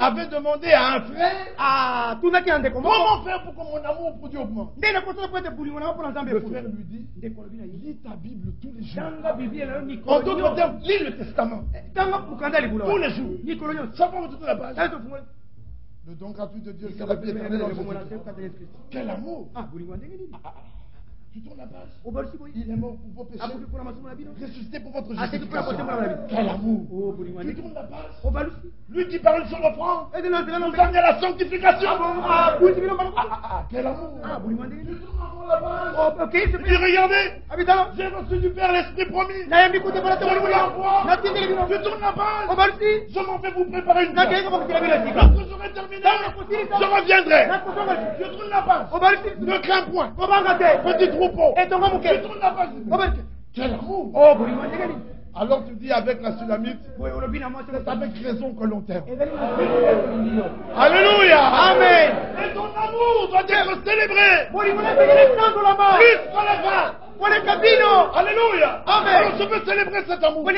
avait demandé à un frère comment faire pour que mon amour pour Dieu augmente. Le frère lui dit, lis ta Bible tous les jours. En d'autres termes, lis le testament tous les jours. Chaque fois que tu tournes la page, le don gratuit de Dieu, c'est la vie éternelle en Jésus-Christ. Quel amour! Tu tournes la page. Il est mort pour vos péchés. Ressuscité pour votre justification. Quel amour. Tu tournes la page. Lui qui parle sur l'offrande nous amener à la sanctification. Quel amour. Tu tournes encore la page. Tu dis regardez, j'ai reçu du Père l'Esprit promis. Tu tournes la page. Je m'en vais vous préparer une place. Lorsque j'aurai terminé, je reviendrai. Tu tournes la page. Ne crains point. Petit troupeau. Tu tournes la page. Quel amour. Alors tu dis avec la Sulamite, c'est avec raison que l'on t'aime. Alléluia. Amen. Et ton amour doit être célébré. Plus que la fin. Alléluia. Amen. Alors je veux célébrer cet amour. Je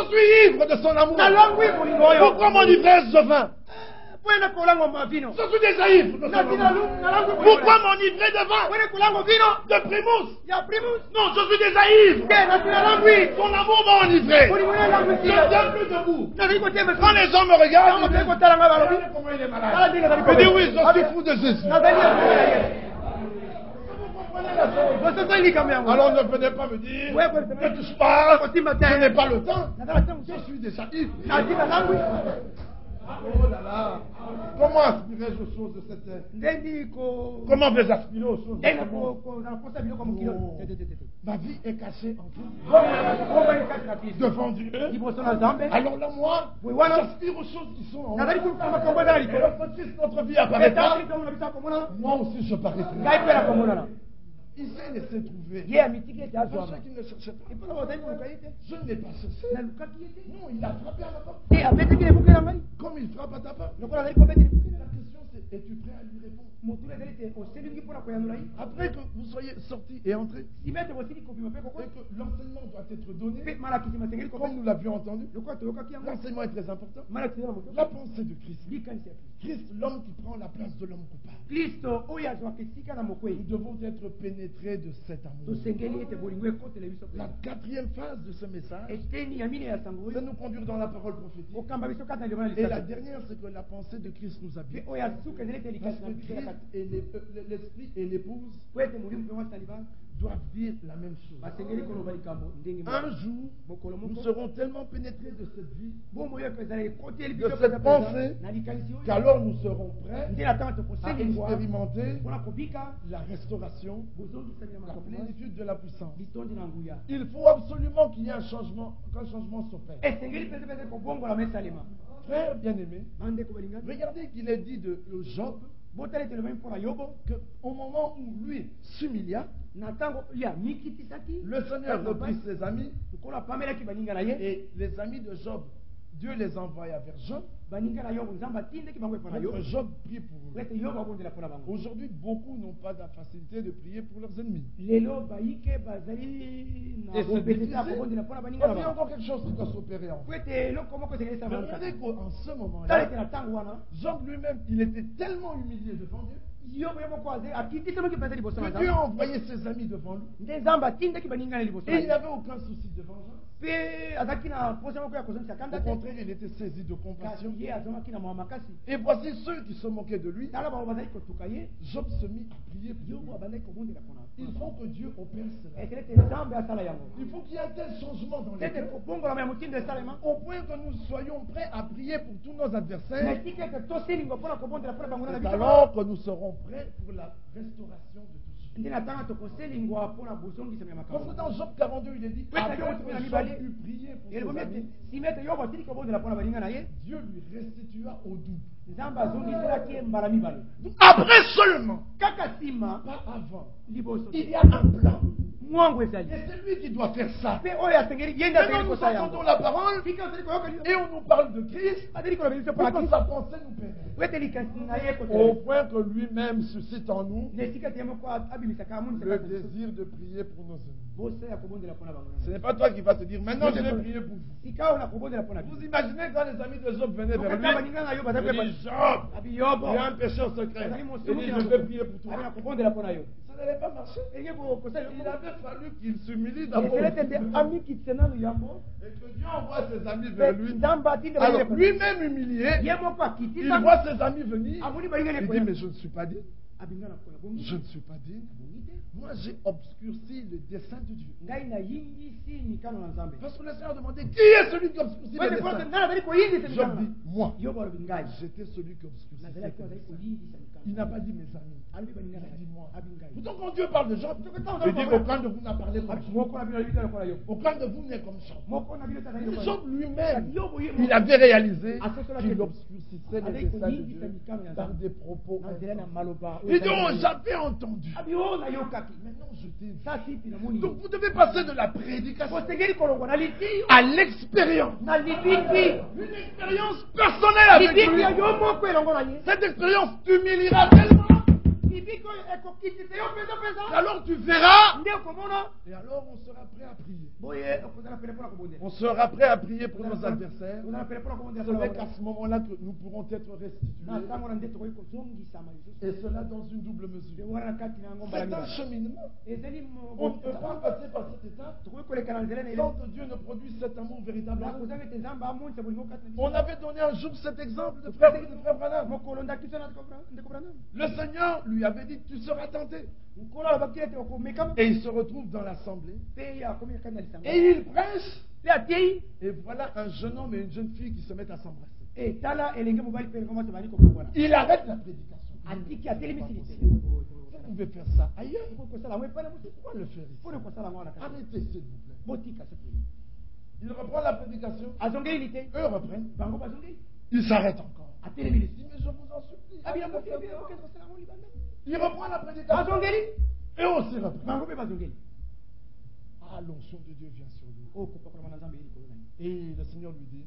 suis ivre de son amour. Pourquoi m'enivrer ce vin? Je suis déjà ivre de son amour. Pourquoi m'enivrer de vin? De primus? Non, je suis déjà ivre. Son amour m'a enivré. Je ne tiens plus debout. Quand les gens me regardent, comment il est malade. Je dis oui, je suis fou de Jésus. Alors ne venez pas me dire, ne touche pas, je n'ai pas le temps. Je suis déjà ivre. Oh là là. Comment aspirer aux choses de cette terre? Comment vais aspirer aux choses de cette terre? Ma vie est cachée en vous. Devant Dieu. Alors là, moi, j'aspire aux choses qui sont en haut. Et lorsque notre vie apparaîtra, moi aussi je paraîtrai. Il s'est laissé trouver. Pour ceux qui ne cherchaient pas. Je ne l'ai pas cherché. Non, il a frappé à ma porte. Comme il frappe à ta porte. La question c'est, es-tu prêt à lui répondre? Après que vous soyez sortis et entrés, et que l'enseignement doit être donné, comme nous l'avions entendu, l'enseignement est très important. La pensée de Christ. Christ, l'homme qui prend la place de l'homme coupable. Nous devons être pénétrés de cet amour. La quatrième phase de ce message, c'est nous conduire dans la parole prophétique. Et la dernière, c'est que la pensée de Christ nous habite. Parce que Christ et l'esprit et l'épouse doivent dire la même chose. Un jour, nous serons tellement pénétrés de cette vie, de cette pensée, qu'alors nous serons prêts à expérimenter la restauration, la plénitude de la puissance. Il faut absolument qu'il y ait un changement, qu'un changement s'opère. Frère bien-aimé, regardez qu'il est dit de Job, qu'au moment où lui s'humilia, le Seigneur reprit ses amis, et les amis de Job, Dieu les envoya vers Job. Job prie pour eux. Aujourd'hui, beaucoup n'ont pas la facilité de prier pour leurs ennemis. Et c'est difficile. Parce qu'il y a encore quelque chose qui doit s'opérer en fait. Regardez qu'en ce moment-là, Job lui-même, il était tellement humilié devant Dieu. Dieu a envoyé ses amis devant lui. Et il n'y avait aucun souci de vengeance. Au contraire, il était saisi de compassion. Et voici ceux qui se moquaient de lui. Job se mit à prier pour lui. Il faut que Dieu opère cela. Il faut qu'il y ait un tel changement dans les cœurs, au point que nous soyons prêts à prier pour tous nos adversaires. C'est alors que nous serons prêts pour la restauration de tout cela. Parce que dans Job 42, il est dit, après que Job eut prié pour ses amis, Dieu lui restitua au double. Donc, après seulement, pas avant, il y a un plan. Et c'est lui qui doit faire ça. Maintenant nous entendons la parole et on nous parle de Christ pour que sa pensée nous pénètre. Au point que lui-même suscite en nous le désir de prier pour nos ennemis. Ce n'est pas toi qui vas te dire maintenant je vais prier pour vous. Vous imaginez quand les amis de Job venaient vers lui, il dit Job, il y a un pécheur secret. Il dit je vais prier pour toi. Ça n'allait pas marcher. Il avait fallu qu'il s'humilie d'abord. Et que Dieu envoie ses amis vers lui. Alors lui-même humilié, il voit ses amis venir. Il dit mais je ne suis pas digne. Je ne suis pas digne. Moi j'ai obscurci le dessein de Dieu. Parce que le Seigneur demandait qui est celui qui obscurcit le dessein. Job dit moi. J'étais celui qui obscurcit. Il n'a pas dit mes amis. Il a dit moi. Pourtant quand Dieu parle de Job, il dit aucun de vous n'a parlé comme Job. Aucun de vous n'est comme Job. Job lui-même, il avait réalisé qu'il obscurcissait le dessein de Dieu par des propos. Il dit oh j'avais entendu. Maintenant je t'ai vu. Donc vous devez passer de la prédication à l'expérience. Une expérience personnelle avec lui. Cette expérience t'humiliera tellement. Alors tu verras. Et alors on sera prêt à prier. On sera prêt à prier pour nos adversaires. Ce n'est qu'à ce moment-là que nous pourrons être restitués. Et cela dans une double mesure. C'est un cheminement. On ne peut pas passer par cet état sans que Dieu ne produise cet amour véritable. On avait donné un jour cet exemple de frère Branham. Le Seigneur lui avait dit tu seras tenté. Et il se retrouve dans l'assemblée. Et il prêche. Et voilà un jeune homme et une jeune fille qui se mettent à s'embrasser. Il arrête la prédication. Vous pouvez faire ça ailleurs. Pourquoi le faire ici? Arrêtez s'il vous plaît. Il reprend la prédication. Eux reprennent. Il s'arrête encore. Il dit mais je vous en supplie. Il reprend la prédication. Et aussi reprend. Ah, l'onction de Dieu vient sur lui. Et le Seigneur lui dit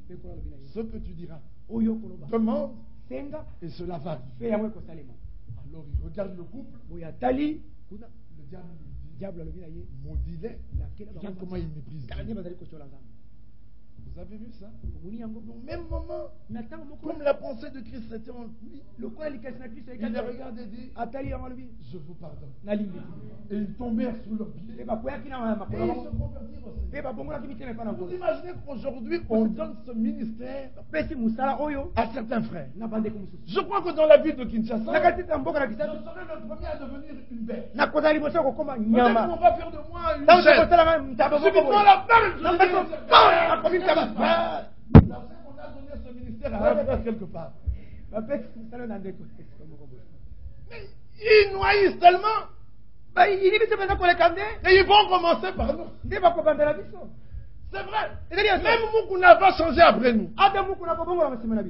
ce que tu diras, demande et cela va arriver. Alors il regarde le couple. Le diable lui dit maudit-les. Regarde comment il méprise Dieu. Vous avez vu ça? Au même moment, comme la pensée de Christ était en lui, il les regarde et dit, je vous pardonne. Et ils tombèrent sous leurs pieds. Et ils se convertirent au Seigneur. Vous imaginez qu'aujourd'hui, on donne ce ministère à certains frères. Je crois que dans la ville de Kinshasa, je serai le premier à devenir une bête. Peut-être qu'on va faire de moi une chaise. Subitement la balle, on a donné ce ministère à un frère quelque part. Mais ils noyissent tellement. Et ils vont commencer par nous. C'est vrai. Même Mukuna va changer après nous.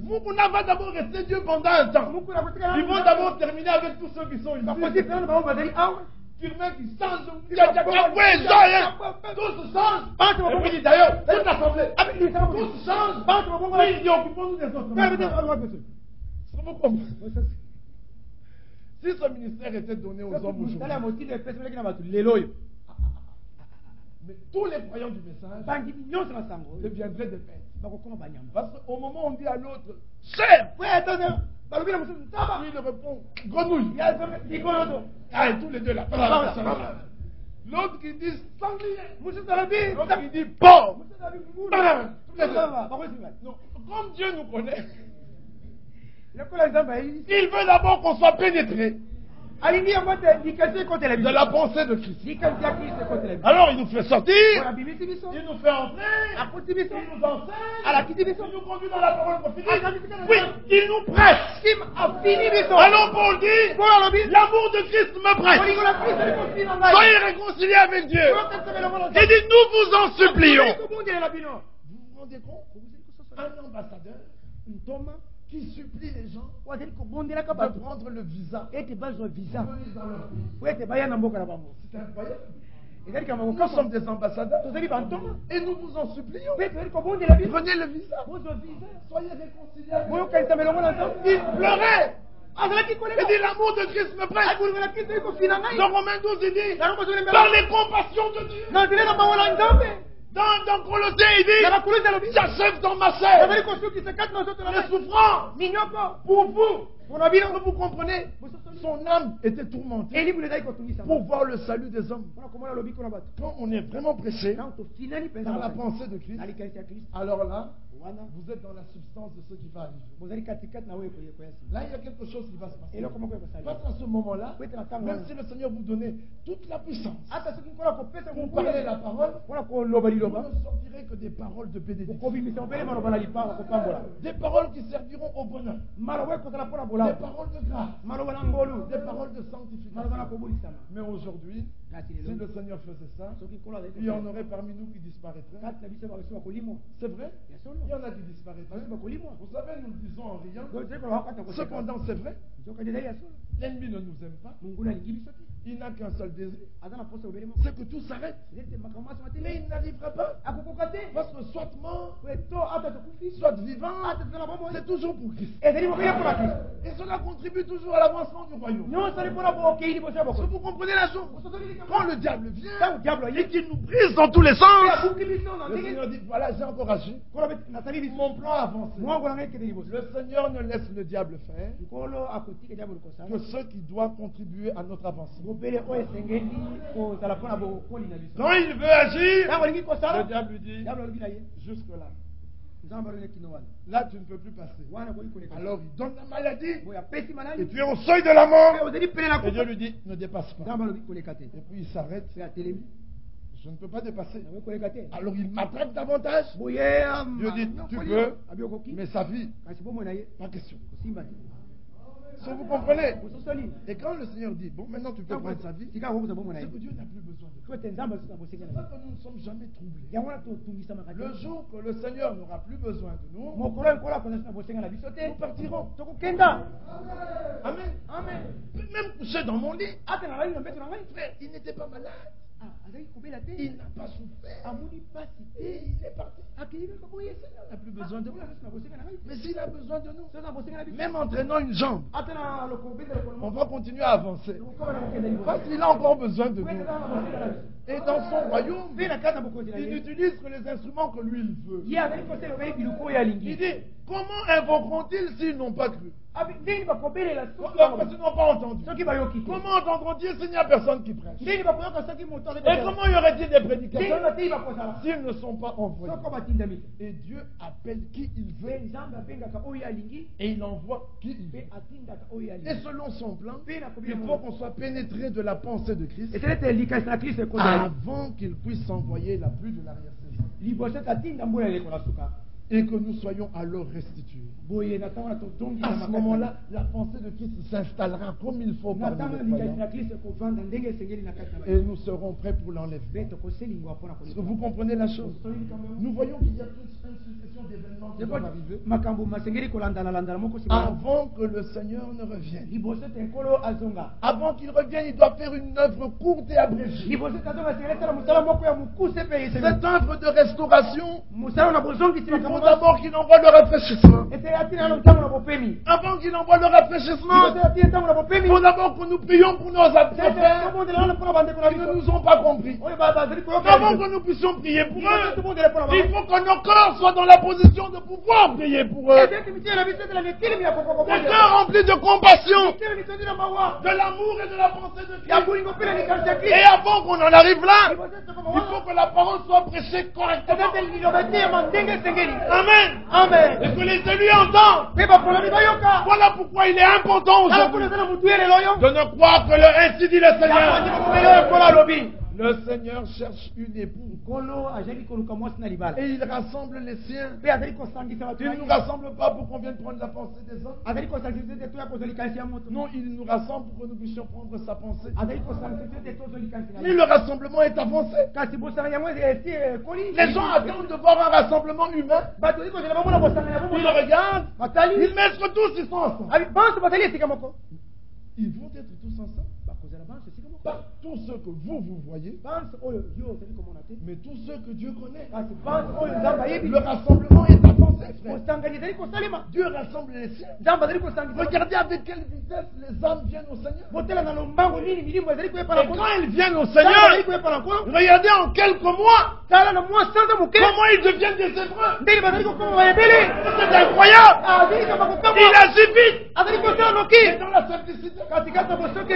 Mukuna va d'abord rester Dieu pendant un temps. Ils vont d'abord terminer avec tous ceux qui sont ici. Firmin qui change. Tous changent. Et puis d'ailleurs, toute l'assemblée. Tous changent. Oui, ils occupons nous des autres. Si ce ministère était donné aux hommes aujourd'hui, mais tous les croyants du message deviendraient des bêtes. Parce qu'au moment où on dit à l'autre, cher, lui il répond, grenouille. Ah, et tous les deux là. L'autre qui dit sanglier. L'autre qui dit porc. Comme Dieu nous connaît, il veut d'abord qu'on soit pénétré de la pensée de Christ. Alors il nous fait sortir, il nous fait entrer, il nous enseigne, il nous conduit dans la parole pour finir. Oui, il nous presse. Alors Paul dit, l'amour de Christ me presse. Soyez réconciliés avec Dieu. Il dit, nous vous en supplions. Vous vous rendez compte? Un ambassadeur qui supplie les gens de prendre le visa. C'est incroyable. Nous sommes des ambassadeurs et nous vous en supplions. Prenez le visa. Soyez réconciliés. Il pleurait. Il dit l'amour de Christ me presse. Dans Romains 12, il dit par les compassions de Dieu. Dans Colossiens, il dit j'achève dans ma chair les souffrances pour vous. Vous comprenez? Son âme était tourmentée pour voir le salut des hommes. Quand on est vraiment prêché par la pensée de Christ, alors là, vous êtes dans la substance de ce qui va arriver. Là, il y a quelque chose qui va se passer. Parce qu'à ce moment-là, même si le Seigneur vous donnait toute la puissance pour parler la parole, vous ne sortirez que des paroles de bénédiction. Des paroles qui serviront au bonheur. Des paroles de grâce. Des paroles de sanctification. Mais aujourd'hui, si le Seigneur faisait ça, il y en aurait parmi nous qui disparaîtraient. C'est vrai? Il y en a qui disparaîtraient. Vous savez, nous le disons en riant. Cependant, c'est vrai. L'ennemi ne nous aime pas. Il n'a qu'un seul désir. C'est que tout s'arrête. Mais il n'arrivera pas. Parce que soit mort, soit vivant, c'est toujours pour Christ. Et cela contribue toujours à l'avancement du royaume. Est-ce que vous comprenez la chose? Quand le diable vient et qu'il nous brise dans tous les sens, le Seigneur dit, voilà, j'ai encore agi. Mon plan a avancé. Le Seigneur ne laisse le diable faire que ceux qui doivent contribuer à notre avancement. Quand il veut agir, le diable lui dit, jusque là. Là, tu ne peux plus passer. Alors, il donne la maladie. Et tu es au seuil de la mort. Et Dieu lui dit, ne dépasse pas. Et puis il s'arrête. Je ne peux pas dépasser. Alors il m'attrape davantage. Dieu dit, tu peux, mais sa vie, pas question. Si vous comprenez. Et quand le Seigneur dit, bon, maintenant tu peux prendre sa vie, c'est que Dieu n'a plus besoin de toi. C'est ça que nous ne sommes jamais troublés. Le jour que le Seigneur n'aura plus besoin de nous, nous partirons. Amen. Amen. Même couché dans mon lit, frère, il n'était pas malade. Il n'a pas souffert. Et il est parti. Le Seigneur n'a plus besoin de moi. Mais s'il a besoin de nous, même en traînant une jambe, on va continuer à avancer. Parce qu'il a encore besoin de nous. Et dans son royaume, il n'utilise que les instruments que lui il veut. Il dit, comment invoqueront-ils s'ils n'ont pas cru? Parce qu'ils n'ont pas entendu. Comment entendront-ils s'il n'y a personne qui prêche? Et comment y aurait-il des prédicateurs s'ils ne sont pas envoyés? Et Dieu appelle qui il veut. Et il envoie qui il veut. Et selon son plan, il faut qu'on soit pénétré de la pensée de Christ avant qu'il puisse s'envoyer la pluie de l'arrière-saison. Et que nous soyons alors restitués. À ce moment-là, la pensée de Christ s'installera comme il faut parmi les croyants. Et nous serons prêts pour l'enlever. Est-ce que vous comprenez la chose? Nous voyons qu'il y a toute une succession d'événements qui doivent arriver avant que le Seigneur ne revienne. Avant qu'il revienne, il doit faire une œuvre courte et abrégée. Cette œuvre de restauration, il faut d'abord qu'il envoie le rafraîchissement. Avant qu'il envoie le rafraîchissement, il faut d'abord que nous prions pour nos frères qui ne nous ont pas compris. Avant que nous puissions prier pour eux, il faut que nos cœurs soient dans la position de pouvoir prier pour eux. Des cœurs remplis de compassion, de l'amour et de la pensée de Christ. Et avant qu'on en arrive là, il faut que la parole soit prêchée correctement. Amen. Amen. Et que les élus entendent. Voilà pourquoi il est important aujourd'hui de ne croire que ainsi dit le Seigneur. Le Seigneur cherche une épouse. Et il rassemble les siens. Il ne nous rassemble pas pour qu'on vienne prendre la pensée des autres. Non, il nous rassemble pour que nous puissions prendre sa pensée. Mais le rassemblement est avancé. Les gens attendent de voir un rassemblement humain. Ils regardent. Ils mettent tous, ils sont ensemble. Ils vont être tous ensemble. Pas tous ceux que vous voyez, mais tous ceux que Dieu connaît. Le rassemblement est avancé, frère. Dieu rassemble les siens. Regardez avec quelle vitesse les âmes viennent au Seigneur. Et quand elles viennent au Seigneur, regardez en quelques mois comment ils deviennent des Hébreux. C'est incroyable. Il agit vite. Et dans la simplicité,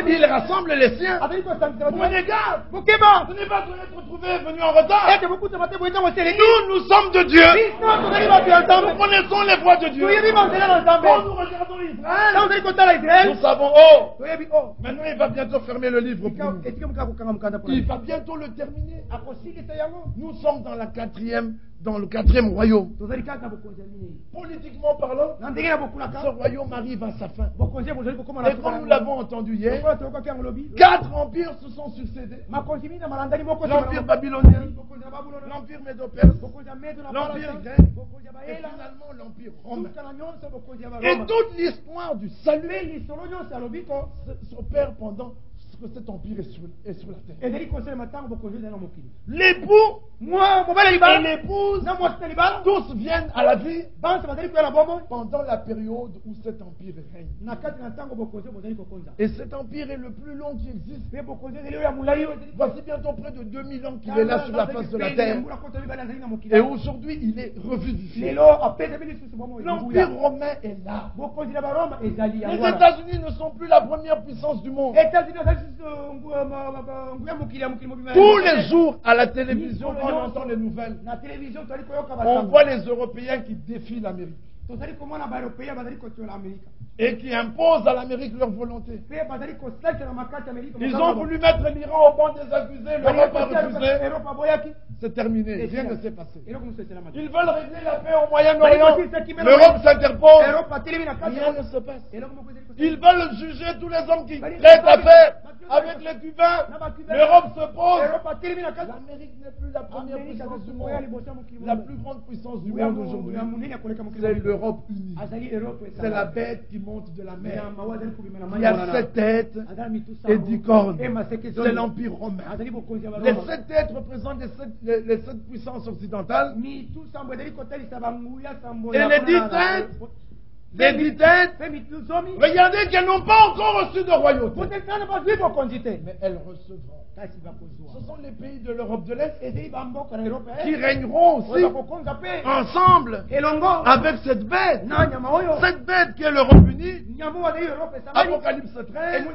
il rassemble les siens. Prenez garde. Ce n'est pas de être retrouvé venu en retard. Nous sommes de Dieu. Nous connaissons les voies de Dieu. Quand nous regardons Israël, nous savons, maintenant il va bientôt fermer le livre pour nous. Il va bientôt le terminer. Nous sommes dans le quatrième royaume. Politiquement parlant, ce royaume arrive à sa fin. Et comme nous l'avons entendu hier, 4 empires se sont succédés. L'empire babylonien, l'empire médo-perse, l'empire grec, et finalement l'empire romain. Et toute l'histoire du salut s'opère pendant que cet empire est sur la terre. L'époux et l'épouse, tous viennent à la vie pendant la période où cet empire règne. Et cet empire est le plus long qui existe. Voici bientôt près de 2000 ans qu'il est là sur la face de la terre. Et aujourd'hui, il est revivifié. L'empire romain est là. Les États-Unis ne sont plus la première puissance du monde. Tous les jours à la télévision, quand on entend les nouvelles, on voit les Européens qui défient l'Amérique et qui imposent à l'Amérique leur volonté. Ils ont voulu mettre l'Iran au banc des accusés, l'Europe a refusé. C'est terminé, rien ne s'est passé. Ils veulent régler la paix au Moyen-Orient, l'Europe s'interpose, rien ne se passe. Ils veulent juger tous les hommes qui prêtent à faire avec les Cubains, l'Europe se pose. L'Amérique n'est plus la première puissance du monde. La plus grande puissance du monde aujourd'hui, c'est l'Europe unie. C'est la bête qui monte de la mer. Il y a 7 têtes et 10 cornes. C'est l'Empire romain. Les 7 têtes représentent les 7 puissances occidentales. Et les 10 têtes les 10 têtes, regardez qu'elles n'ont pas encore reçu de royauté. Mais elles recevront. Ce sont les pays de l'Europe de l'Est qui régneront aussi ensemble avec cette bête. Cette bête qui est l'Europe unie. Apocalypse 13.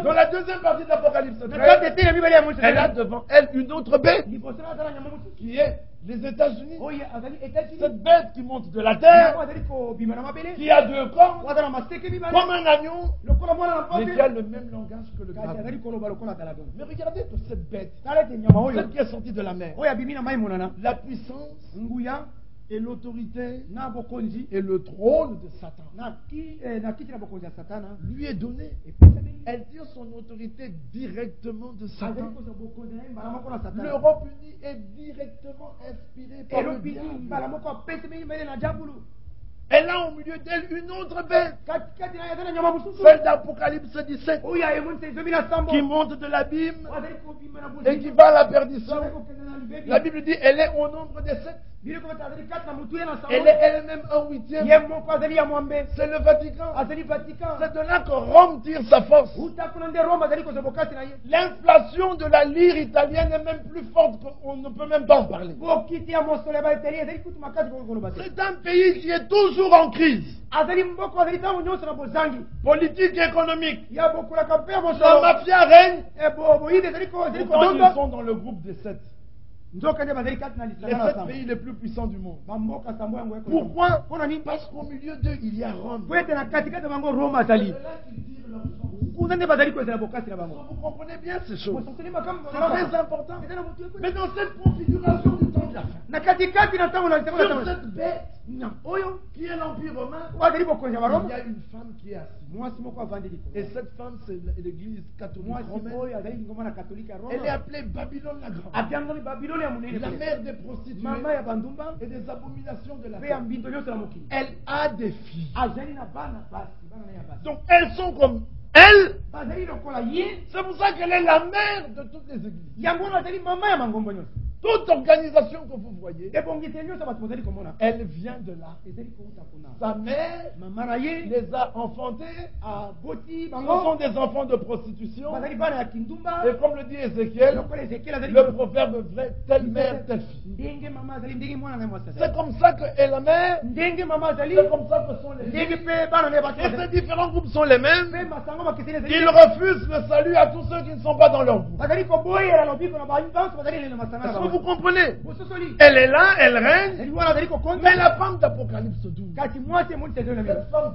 Dans la deuxième partie d'Apocalypse 13, elle a devant elle une autre bête qui est les États-Unis. Cette bête qui monte de la terre, qui a 2 corps, comme un agneau, mais qui a le même langage que le dragon. Mais regardez que cette bête, celle qui est sortie de la mer, la puissance et l'autorité et le trône de Satan lui est donné. Elle tire son autorité directement de Satan. L'Europe unie est directement inspirée par le diable. Elle a au milieu d'elle une autre bête, celle d'Apocalypse 17, qui monte de l'abîme et qui va à la perdition. La Bible dit elle est au nombre des 7. Elle est elle-même un 8e. C'est le Vatican. C'est de là que Rome tire sa force. L'inflation de la lire italienne est même plus forte qu'on ne peut même pas en parler. C'est un pays qui est toujours en crise. Politique et économique. La mafia règne. Pourtant, ils sont dans le groupe des 7. Les 7 pays les plus puissants du monde. Pourquoi? Parce qu'au milieu d'eux, il y a Rome. Vous comprenez bien ces choses. C'est très important. Mais dans cette configuration du temps de la fin, sur cette bête qui est l'Empire romain, il y a une femme qui est assise. Et cette femme, c'est l'église catholique romaine. Elle est appelée Babylone la Grande, la mère des prostituées et des abominations de la terre. Elle a des filles. Donc elles sont comme elle. C'est pour ça qu'elle est la mère de toutes les églises. Toute organisation que vous voyez, elle vient de là. Sa mère les a enfantés. Ce sont des enfants de prostitution. Et comme le dit Ézéchiel, le proverbe vrai, telle mère, telle fille. C'est comme ça que est la mère. C'est comme ça que sont les filles. Et ces différents groupes sont les mêmes. Ils refusent le salut à tous ceux qui ne sont pas dans leur groupe. Est-ce que vous comprenez? Elle est là, elle règne. Mais la femme d'Apocalypse 12, cette femme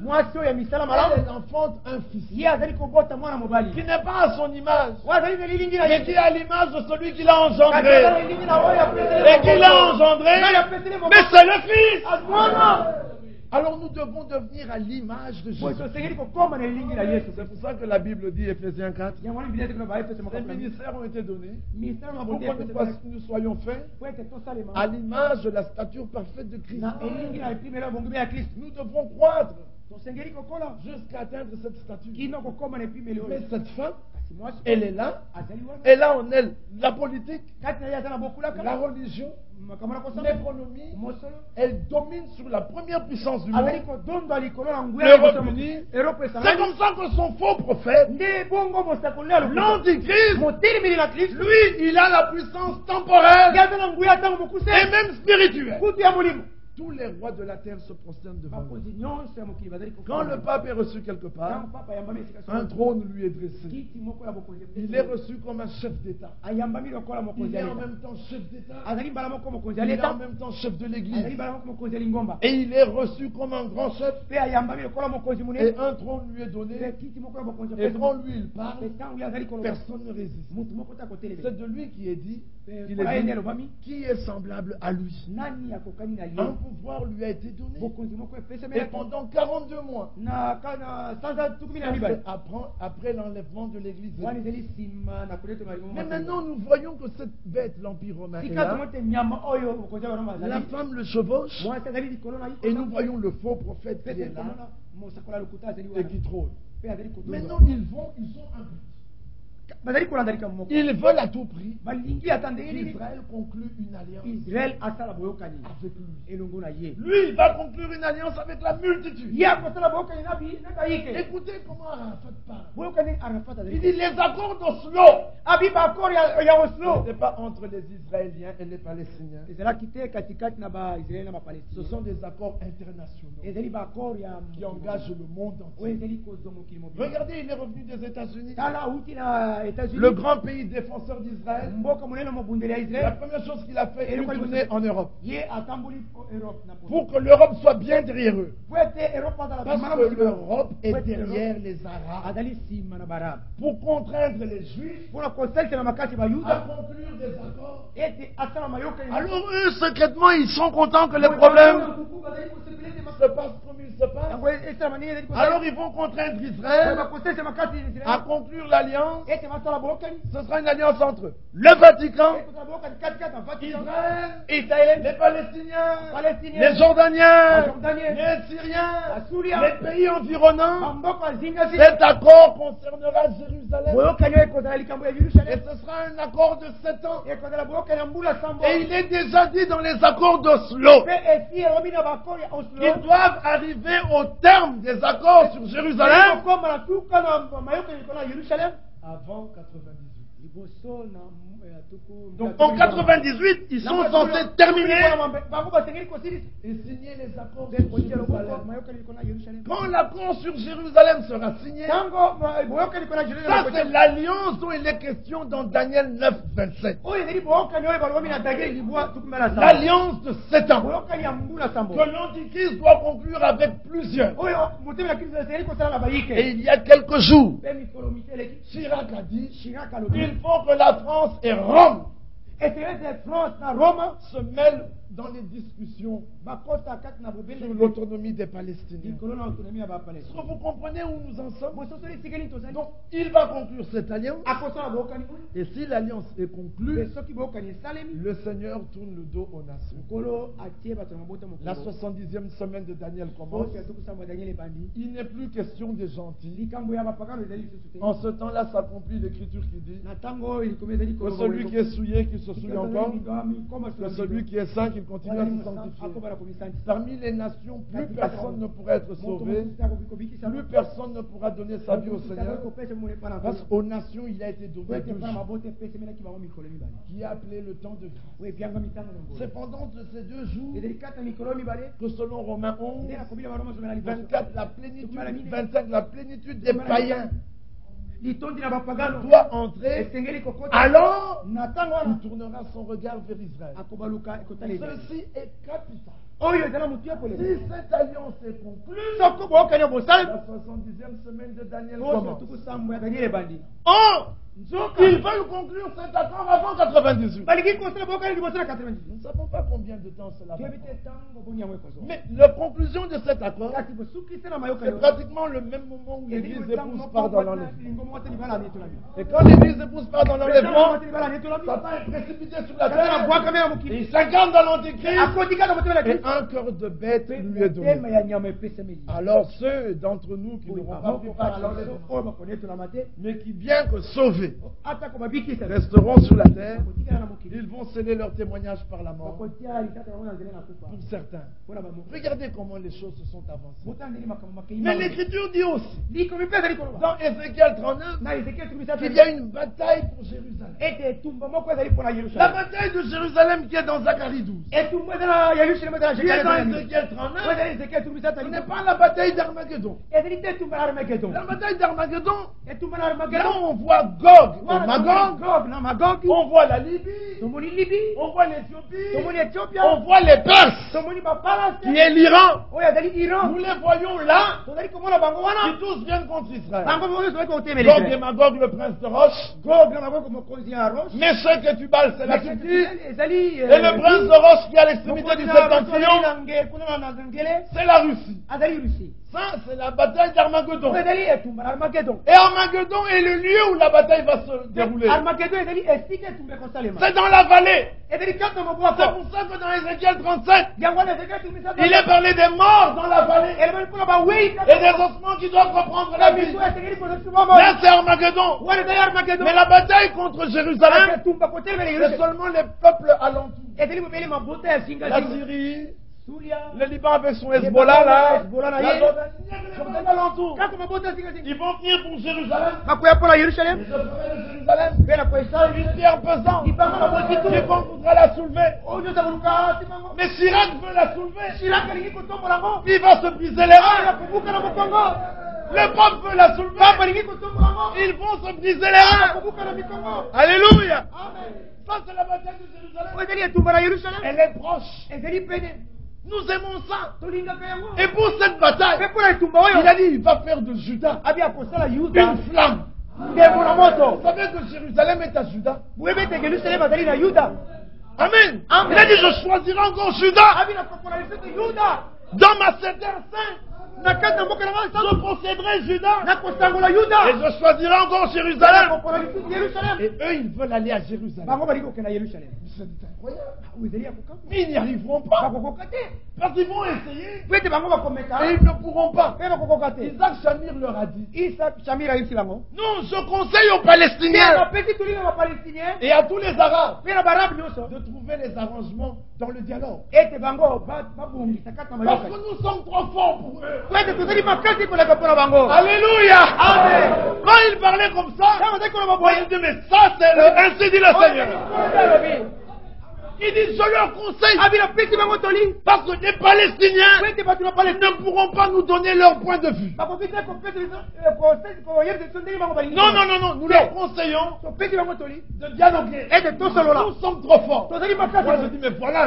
vertueuse, elle enfante un fils qui n'est pas à son image, mais qui est à l'image de celui qui l'a engendré. Et qui l'a engendré, mais c'est le fils. Alors nous devons devenir à l'image de Jésus. C'est pour ça que la Bible dit, Ephésiens 4, les ministères ont été donnés pour que nous soyons faits à l'image de la stature parfaite de Christ. Nous devons croître jusqu'à atteindre cette stature. Mais cette femme, elle est là, elle a en elle la politique, la religion, l'économie, elle domine sur la première puissance du monde, l'Europe unie. C'est comme ça que son faux prophète, l'Antichrist, lui, il a la puissance temporelle et même spirituelle. Tous les rois de la terre se prosternent devant lui. Quand le pape est reçu quelque part, un trône lui est dressé. Il est reçu comme un chef d'État. Il est en même temps chef d'État. Il est en même temps chef de l'Église. Et il est reçu comme un grand chef. Et un trône lui est donné. Et quand lui il parle, personne ne résiste. C'est de lui qui est dit, qui est semblable à lui. Un pouvoir lui a été donné. Et pendant 42 mois, après l'enlèvement de l'Église. Mais maintenant nous voyons que cette bête, l'Empire romain, est là. La femme le chevauche. Et nous voyons le faux prophète qui est là et qui trône. Maintenant ils ont un but. Ils veulent à tout prix qu'Israël conclue une alliance avec lui. Lui, il va conclure une alliance avec la multitude. Écoutez comment Arafat parle. Il dit les accords d'Oslo. Ce n'est pas entre les Israéliens et les Palestiniens. Ce sont des accords internationaux qui engagent le monde entier. Regardez, il est revenu des États-Unis. Le grand pays défenseur d'Israël. La première chose qu'il a fait, il est retourné en Europe. Pour que l'Europe soit bien derrière eux. Parce que l'Europe est derrière les Arabes. Pour contraindre les Juifs à conclure des accords. Alors eux, secrètement, ils sont contents que les problèmes se passent comme ils se passent. Alors ils vont contraindre Israël à conclure l'alliance. Ce sera une alliance entre le Vatican, Israël, les Palestiniens, les Jordaniens, les Syriens, les pays environnants. Cet accord concernera Jérusalem. Et ce sera un accord de 7 ans. Et il est déjà dit dans les accords d'Oslo qu'ils doivent arriver au terme des accords sur Jérusalem avant 98. Donc en 98, ils sont censés terminer et signer les accords sur Jérusalem. Quand l'accord sur Jérusalem sera signé, ça c'est l'alliance dont il est question dans Daniel 9, 27. L'alliance de 7 ans que l'Antichrist doit conclure avec plusieurs. Et il y a quelques jours, Chirac a dit il faut que la France et Rome se mêlent dans les discussions sur l'autonomie des Palestiniens. Est-ce que vous comprenez où nous en sommes? Donc, il va conclure cette alliance. Et si l'alliance est conclue, le Seigneur tourne le dos aux nations. La 70e semaine de Daniel commence. Il n'est plus question des gentils. En ce temps-là s'accomplit l'écriture qui dit que celui qui est souillé, qui se souille encore, que celui qui est saint, qui continue à se sanctifier. Parmi les nations, plus personne ne pourra être sauvé, plus personne ne pourra donner sa vie au Seigneur, parce qu'aux nations il a été donné deux jours, qui a appelé le temps de grâce. C'est pendant ces 2 jours que selon Romains 11, 24, la plénitude, 25, la plénitude des païens doit entrer, alors il tournera son regard vers Israël. Ceci est capital. Si cette alliance est conclue, la 70e semaine de Daniel commence. Ils veulent conclure cet accord avant 98. Nous ne savons pas combien de temps cela va prendre. Mais la conclusion de cet accord, c'est pratiquement le même moment où l'Église épouse part dans l'enlèvement. Et quand l'Église épouse part dans l'enlèvement, Satan est précipité sur la terre, il s'incarne dans l'Antichrist, et un cœur de bête lui est donné. Alors ceux d'entre nous qui n'auront pas pris part à l'enlèvement, mais qui bien que sauvés, resteront sur la terre, ils vont sceller leur témoignage par la mort. Pour certains. Regardez comment les choses se sont avancées. Mais l'Écriture dit aussi, dans Ézéchiel 39, qu'il y a une bataille pour Jérusalem. La bataille de Jérusalem qui est dans Zacharie 12. Qui est dans Ézéchiel 39. Ce n'est pas la bataille d'Armageddon. La bataille d'Armageddon, là on voit Gog et Magog, on voit la Libye, on voit l'Éthiopie, on voit les Perses, qui est l'Iran. Nous les voyons là, qui tous viennent contre Israël. Gog et Magog, le prince de Roche. Meshech et Tubal, c'est la Turquie. Et le prince de Roche qui est à l'extrémité du septentrion, c'est la Russie. Ça, c'est la bataille d'Armageddon. Et Armageddon est le lieu où la bataille va se dérouler. C'est dans la vallée. C'est pour ça que dans Ézéchiel 37, il est parlé des morts dans la vallée et des ossements qui doivent reprendre la vie. Là, c'est Armageddon. Mais la bataille contre Jérusalem, c'est seulement les peuples alentours. La Syrie, le Liban avec son Hezbollah là, la Jordanie alentour. Ils vont venir pour Jérusalem. Et je ferai de Jérusalem une pierre pesante. Quiconque voudra la soulever. Mais Chirac veut la soulever. Il va se briser les reins. Le pape veut la soulever. Ils vont se briser les reins. Alléluia. Ça, c'est la bataille de Jérusalem. Elle est proche. Nous aimons ça. Et pour cette bataille, il a dit il va faire de Juda une flamme. Vous savez que Jérusalem est à Juda. Amen. Il a dit je choisirai encore Juda. Dans ma cédère sainte. Je posséderai Juda. Et je choisirai encore Jérusalem. Et eux, ils veulent aller à Jérusalem. C'est incroyable. Mais ils n'y arriveront pas. Parce qu'ils vont essayer. Et ils ne pourront pas. Isaac Shamir leur a dit. Non, je conseille aux Palestiniens et à tous les Arabes de trouver les arrangements dans le dialogue. Parce que nous sommes trop forts pour eux. Alléluia. Amen. Quand il parlait comme ça, il dit mais ça c'est le ainsi dit le Seigneur. Il dit, je leur conseille. Parce que les Palestiniens ne pourront pas nous donner leur point de vue. Non, nous leur conseillons de dialoguer. Nous sommes trop forts. Moi je dis, mais voilà.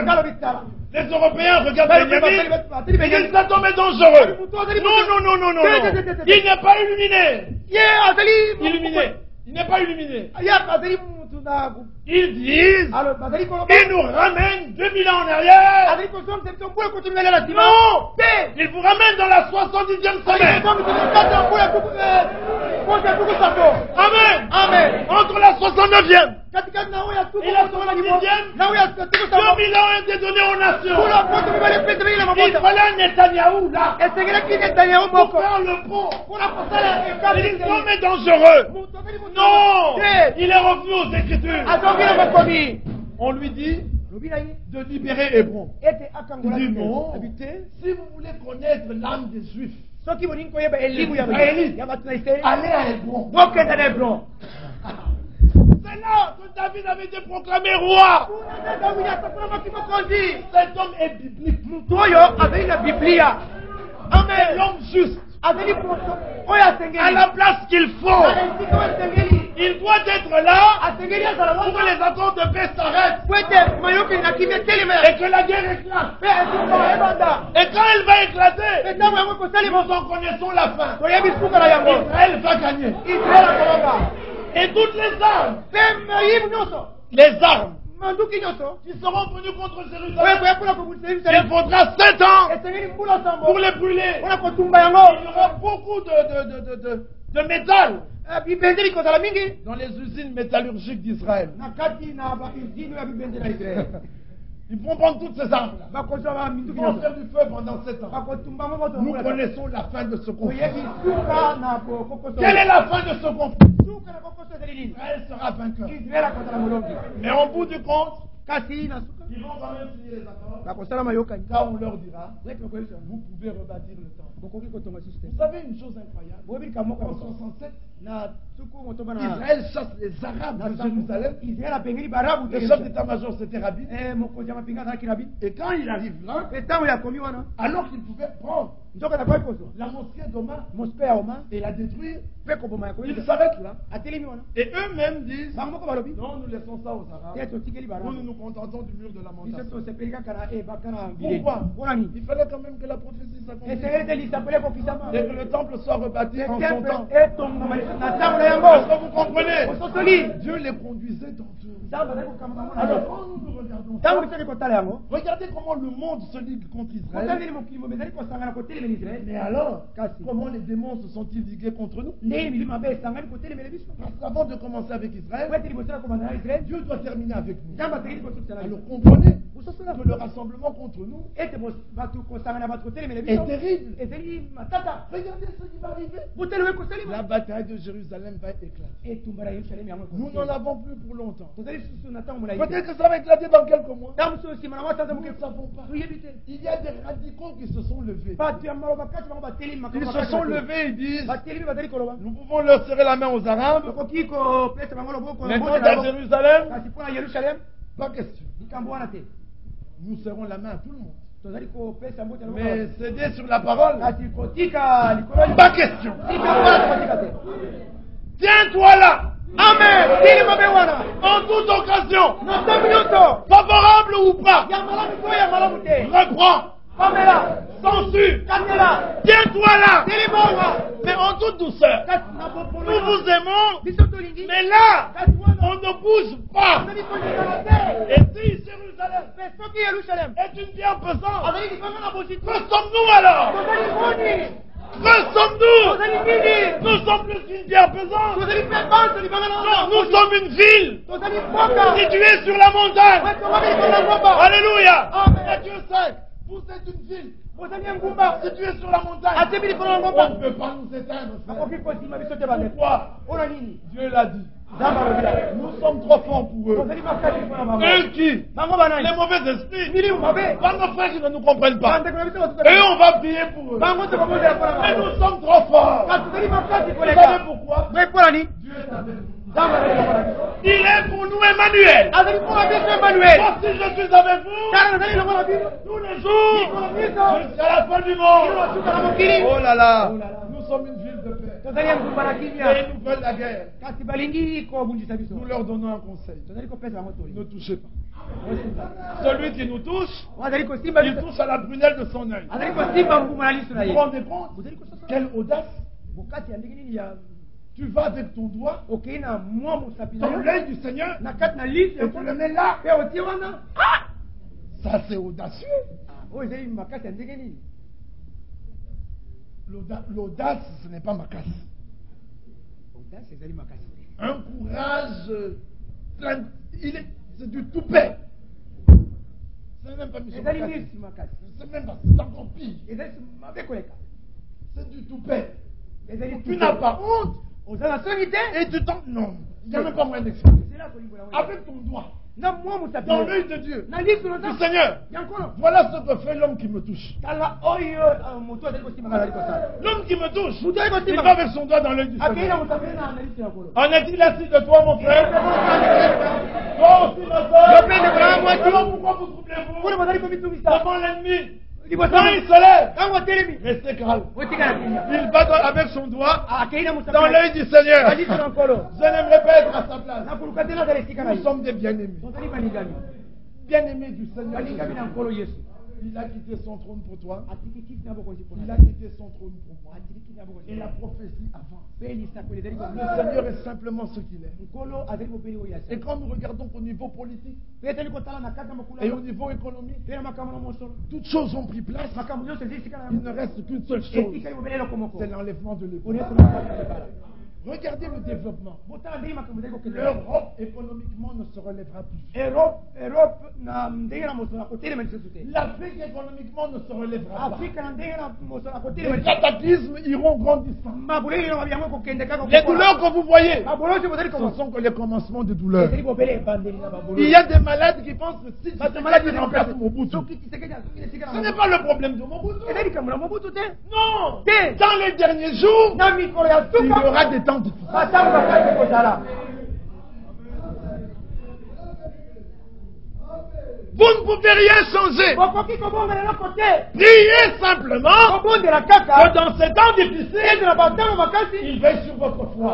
Les Européens regardent Benjamin. Il cet homme est dangereux. Non. Il n'est pas illuminé. Il n'est pas illuminé. Ils disent, ils nous ramènent 2000 ans en arrière. Non, ils vous ramènent dans la 70e semaine. Amen. Entre la 69e et la 70e, 2000 ans ont été donnés aux nations. Il fallait un Netanyahou là pour faire le pont. L'islam est dangereux. Non, il est revenu aux Écritures. On lui dit de libérer Hébron. Il dit non, si vous voulez connaître l'âme des Juifs, allez à Hébron. C'est là que David avait été proclamé roi. Cet homme est biblique. Amen. L'homme juste. À la place qu'il faut. Il doit être là pour que les accords de paix s'arrêtent. Et que la guerre éclate. Et quand elle va éclater, nous en connaissons la fin. Israël va gagner. Et toutes les armes qui seront venues contre Jérusalem, il faudra 7 ans pour les brûler. Il y aura beaucoup de métal dans les usines métallurgiques d'Israël. Ils vont prendre toutes ces armes. Ils vont faire du feu pendant 7 ans. Nous connaissons la fin de ce conflit. Quelle est la fin de ce conflit? Israël sera vainqueur. Mais au bout du compte, ils vont quand même signer les accords. Car on leur dira, vous pouvez rebâtir le temple. Vous savez une chose incroyable? En 67, Israël chasse les Arabes de Jérusalem. Le chef d'état-major c'était Rabin. Et quand il arrive là, alors qu'il pouvait prendre la mosquée d'Oma et la détruire, il s'arrête là. Et eux-mêmes disent, non, nous laissons ça aux Arabes. Nous nous contentons du mur de lamentation. Pourquoi? Il fallait quand même que la prophétie s'accomplisse. Et que le temple soit rebâti en son temps. Est-ce que vous comprenez? Dieu les conduisait dans Alors quand nous regardons ça, regardez comment le monde se ligue contre Israël. Mais alors, comment les démons se sont-ils ligués contre nous? Parce qu'avant de commencer avec Israël, Dieu doit terminer avec nous. Alors comprenez que le rassemblement contre nous est terrible. Regardez ce qui va arriver. La bataille de Jérusalem va éclater. Nous n'en avons plus pour longtemps. Peut-être que ça va éclater dans quelques mois. Nous ne savons pas. Il y a des radicaux qui se sont levés. Ils se sont levés et disent, nous pouvons leur serrer la main aux Arabes. Maintenant à Jérusalem, pas question. Nous serrons la main à tout le monde. Mais céder sur la parole, pas question. Tiens-toi là. Amen. En toute occasion, favorable ou pas, reprends. Censure. Tiens-toi là. Mais en toute douceur. Nous vous aimons. Mais là, on ne bouge pas. Et si Jérusalem est une pierre pesante, que sommes-nous alors? Que sommes-nous? Nous sommes plus qu'une pierre pesante. Non, nous sommes une ville située sur la montagne. Alléluia. Et Dieu sait, vous êtes une ville située sur la montagne. On ne peut pas nous éteindre. Pourquoi? Dieu l'a dit. Nous sommes trop forts pour eux. Eux qui? Les mauvais esprits. Pas nos frères qui ne nous comprennent pas. Et on va prier pour eux. Mais nous sommes trop forts. Vous savez pourquoi? Dieu est avec nous. Il est pour nous Emmanuel. Voici je suis avec vous tous les jours jusqu'à la fin du monde. Oh là là. Nous sommes une ville de paix. Et ils nous veulent la guerre. Nous leur donnons un conseil. Ne touchez pas. Celui qui nous touche, il touche à la prunelle de son œil. Vous vous rendez compte? Quelle audace! Tu vas avec ton doigt dans l'œil du Seigneur et tu le mets là. Ça c'est audacieux. L'audace, ce n'est pas ma casse. Un courage plein. C'est du toupet. C'est même pas Michel Macassi. C'est même pas. C'est encore pire. C'est du toupet. Tu n'as pas honte. Et tu t'en. Non. Il n'y a même pas moyen d'expliquer. Avec ton doigt. Dans l'œil de Dieu, du Seigneur. Voilà ce que fait l'homme qui me touche. L'homme qui me touche, il va avec son doigt dans l'œil du Seigneur. En est-il assis de toi, mon frère? Toi aussi, ma soeur. Alors pourquoi vous troublez-vous devant l'ennemi? Quand il se lève, restez calme. Il va avec son doigt dans l'œil du Seigneur. Je n'aimerais pas être à sa place. Nous sommes des bien-aimés. Bien-aimés du Seigneur. Il a quitté son trône pour toi. Il a quitté son trône pour moi. Et la prophétie avance. Le Seigneur est simplement ce qu'il est. Et quand nous regardons au niveau politique et au niveau économique, toutes choses ont pris place. Il ne reste qu'une seule chose. C'est l'enlèvement de l'Église. Regardez le développement. L'Europe économiquement ne se relèvera plus. L'Afrique économiquement ne se relèvera pas. Les cataclysmes iront grandissant. Les douleurs que vous voyez, ce sont que les commencements de douleurs. Il y a des malades qui pensent que si ces malades remplacent Mobutu, ce n'est pas le problème de Mobutu. Non. Dans les derniers jours, il y aura des temps difficiles. Vous ne pouvez rien changer. Priez simplement que dans ces temps difficiles, il veille sur votre foi.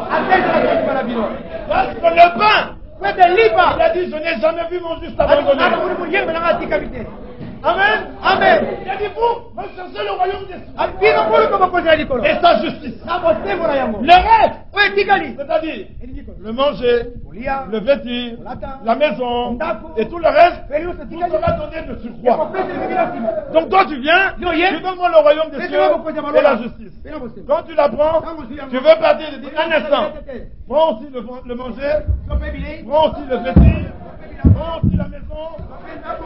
Parce que le pain, il a dit, je n'ai jamais vu mon juste abandonné. Amen. Amen. Il a dit, vous recherchez le royaume des cieux et sa justice. Le reste, c'est-à-dire le manger, le vêtir, la maison et tout le reste vous sera donné de surcroît. Donc toi tu viens, tu donnes-moi le royaume des cieux et la justice. Quand tu la prends, tu veux partir, tu dis un instant. Prends aussi le manger, prends aussi le vêtir, prends aussi la maison.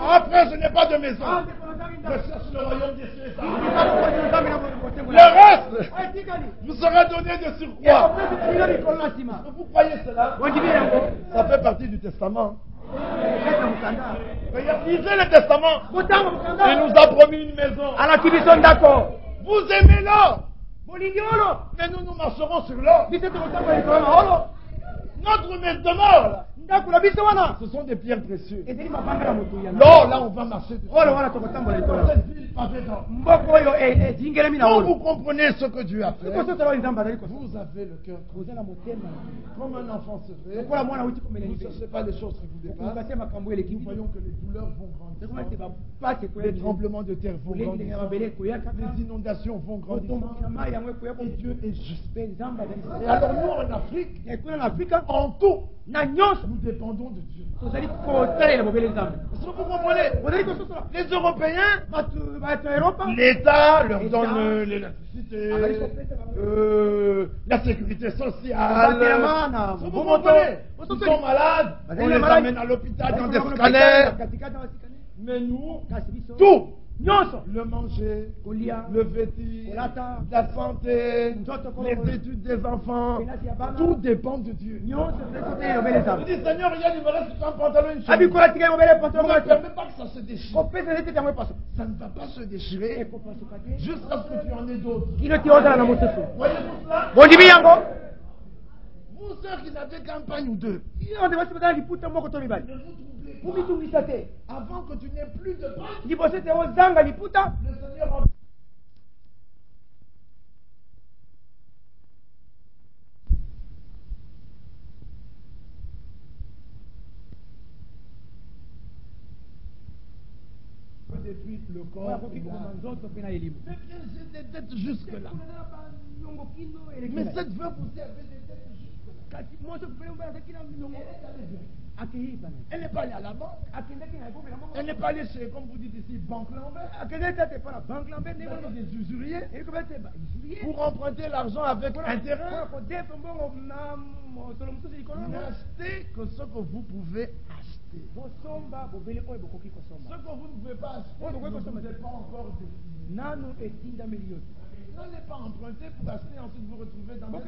Après je n'ai pas de maison. Je cherche le royaume des cieux. Le reste vous sera donné de surcroît. Vous croyez cela? Ça fait partie du testament. Lisez le testament. Il nous a promis une maison. Vous aimez l'or. Mais nous marcherons sur l'or. Notre maison de mort, ce sont des pierres précieuses. L'or, là, on va marcher dessus. Cette ville pavée d'or. Quand vous comprenez ce que Dieu a fait, vous avez le cœur comme un enfant sevré. Vous ne cherchez pas les choses qui vous dépassent. Nous voyons que les douleurs vont grandir. Les tremblements de terre vont grandir. Les inondations vont grandir. Et Dieu est juste. Et alors nous, en Afrique, en tout, nous dépendons de Dieu. Est-ce que vous comprenez? Les Européens, l'État leur donne l'électricité, la sécurité sociale. Vous comprenez? Ils sont malades, on les amène à l'hôpital dans des scanners. Mais nous, tout, le manger, le vêtir, la santé, les études des enfants, tout dépend de Dieu. Je dis, Seigneur, il me reste un pantalon, une chemise. Ne permets pas que ça se déchire. Ça ne va pas se déchirer jusqu'à ce que tu en aies d'autres. Voyez-vous cela? Vous, ceux qui n'avaient qu'un pagne ou deux, ne vous troublez pas. Avant que tu n'aies plus de pain, le Seigneur en... détruire le corps. Mais bien, j'ai des dettes jusque-là. Mais cette veuve aussi avait des dettes jusque-là. Elle n'est pas allée à la banque. Elle n'est pas allée chez, comme vous dites ici, Banque Lambert. Des usuriers. Pour emprunter l'argent avec intérêt. N'achetez que ce que vous pouvez acheter. Ce que vous ne pouvez pas acheter, vous n'êtes pas encore décidé. N'allez pas emprunter pour acheter, ensuite vous retrouver dans le... Ne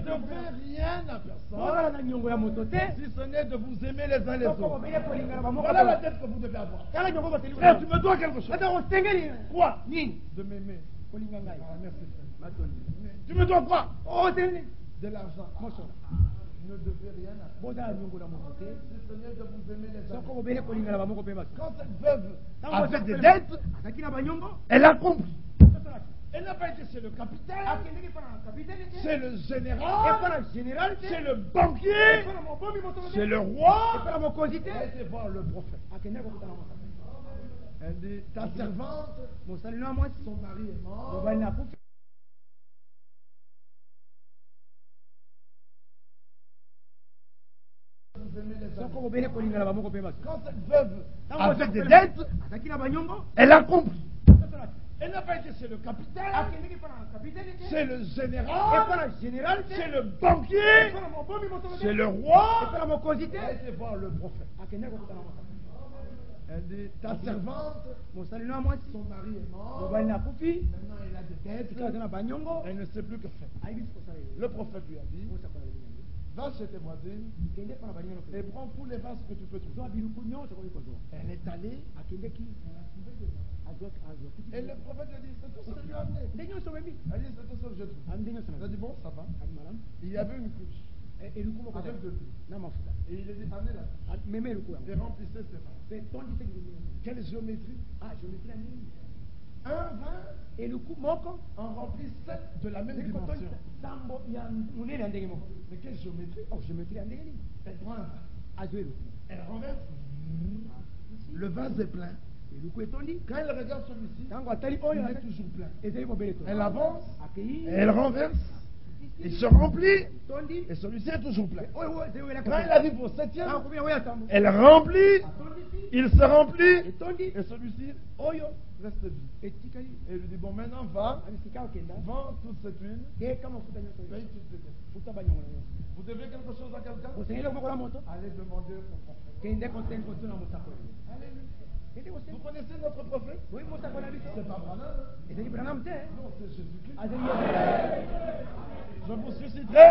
devez rien à personne, si ce n'est de vous aimer les uns les autres. Voilà la dette que vous devez avoir. Frère, tu me dois quelque chose. Quoi? De m'aimer. Merci, frère. Tu me dois quoi? De l'argent. Ne devez rien à personne, si ce n'est de vous aimer les uns les autres. Quand cette veuve avait des dettes, elle a compris. Elle n'a pas été chez le capitaine, c'est le général, c'est le banquier, c'est le roi. Elle était voir le prophète. Elle dit, ta servante, son mari est mort. Quand cette veuve avait des dettes, elle a compris. Elle n'a pas été chez le capitaine, c'est le général, c'est le banquier, c'est le roi. Elle était voir le prophète. Elle dit, ta servante, son mari est mort, maintenant elle a des dettes, elle ne sait plus que faire. Le prophète lui a dit, va chez tes voisines et prends tous les vases que tu peux trouver. Elle est allée, elle a trouvé des vases. Et le prophète lui a dit, c'est tout ce que je lui ai amené. Elle dit, c'est tout ce que j'ai trouvé. Elle a dit, bon, ça va. Il y avait une couche avec de l'huile. Et il a dit, amenez-la. Et remplissez ces vases. Quelle géométrie? Un vin en remplit 7 de la même dimension. Mais quelle géométrie? Elle prend un vase. Elle renverse. Le vase est plein. Quand elle regarde celui-ci, il est toujours plein. Elle avance, elle renverse, il se remplit, et celui-ci est toujours plein. Quand il arrive au 7e, elle remplit, il se remplit, et celui-ci reste vide. Et il lui dit, bon, maintenant va, vends toute cette huile, paye toutes tes dettes. Vous devez quelque chose à quelqu'un? Allez demander au prophète. Vous connaissez notre prophète? C'est pas Branham. Non, c'est Jésus-Christ. Je vous susciterai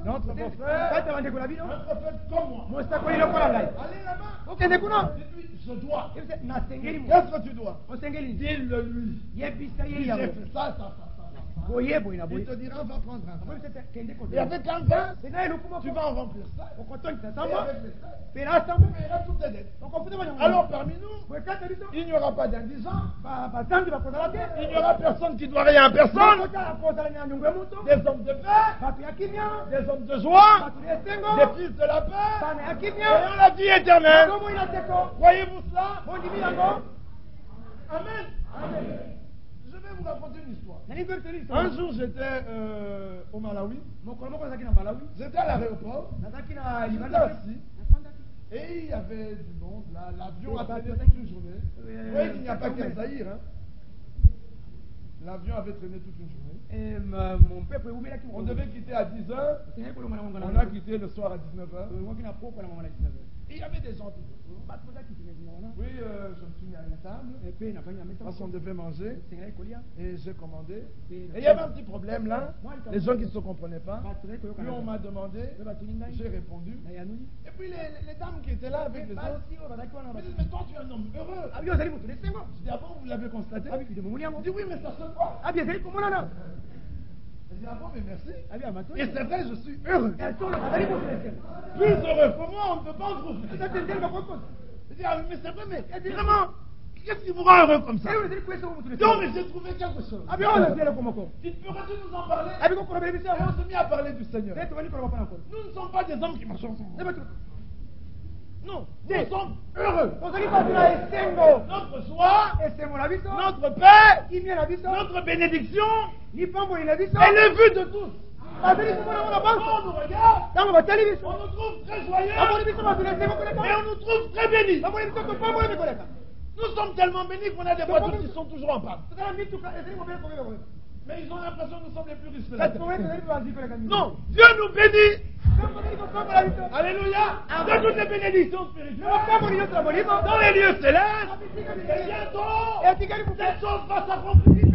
notre prophète, un prophète comme moi. Allez là-bas. Dites-lui, je dois. Qu'est-ce que tu dois? Dis-le lui. J'ai fait ça. Il te dira, on va prendre un vin. Et avec un vin, tu vas en remplir ça. Et avec les tu paieras toutes tes dettes. Alors parmi nous, il n'y aura pas d'indigents. Il n'y aura personne qui doit rien à personne. Des hommes de paix, des hommes de joie, des fils de la paix, ayant la vie éternelle. Croyez-vous cela? Amen. Je vais vous raconter une histoire. Un jour, j'étais au Malawi. J'étais à l'aéroport. J'étais assis. Et il y avait du monde. L'avion a traîné toute une journée. Vous voyez qu'il n'y a pas qu'un Zaïre. L'avion avait traîné toute une journée. On devait quitter à 10h. On a quitté le soir à 19h. Et il y avait des gens tout autour. Oui, je me suis mis à une table. Parce qu'on devait manger. Et j'ai commandé. Et il y avait un petit problème là. Les gens qui ne se comprenaient pas. Puis on m'a demandé. J'ai répondu. Et puis les dames qui étaient là avec les autres me disent, mais toi tu es un homme heureux. Je dis, ah bon, vous l'avez constaté? Je dis, oui, mais ça se voit. Je dis, ah bon, mais merci. Et c'est vrai, je suis heureux. Plus heureux que moi, on ne peut pas en trouver. Je dis, ah, mais c'est vrai, mais vraiment, qu'est-ce qui vous rend heureux comme ça? Non, mais j'ai trouvé quelque chose. Tu pourrais-tu nous en parler? Et on s'est mis à parler du Seigneur. Nous ne sommes pas des hommes qui marchent ensemble. Non, nous sommes heureux. Notre joie, notre paix, notre bénédiction, elle est vue de tous. Quand on nous regarde, on nous trouve très joyeux et on nous trouve très bénis. Nous sommes tellement bénis qu'on a des voitures qui sont toujours en panne. Mais ils ont l'impression que nous sommes les plus riches de la terre. Non, Dieu nous bénit. Alléluia. De toutes les bénédictions spirituelles dans les lieux célestes. Et bientôt, cette chose va s'accomplir.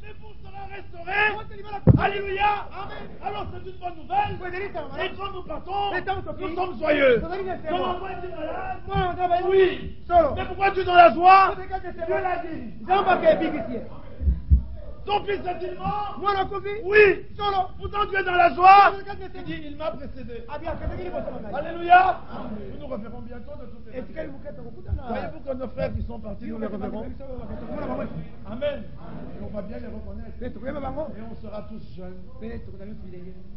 L'époux sera restauré. Alléluia. Alors c'est une bonne nouvelle. Et quand nous partons, nous sommes joyeux. Ton enfant est malade? Oui. Mais pourquoi tu es dans la joie? Dieu l'a dit. Ton fils est-il mort? Oui. Pourtant tu es dans la joie. Il dit, il m'a précédé. Alléluia. Nous nous reverrons bientôt de toutes les façons. Voyez-vous que nos frères qui sont partis, nous les reverrons? Amen. Et on va bien les reconnaître. Et on sera tous jeunes.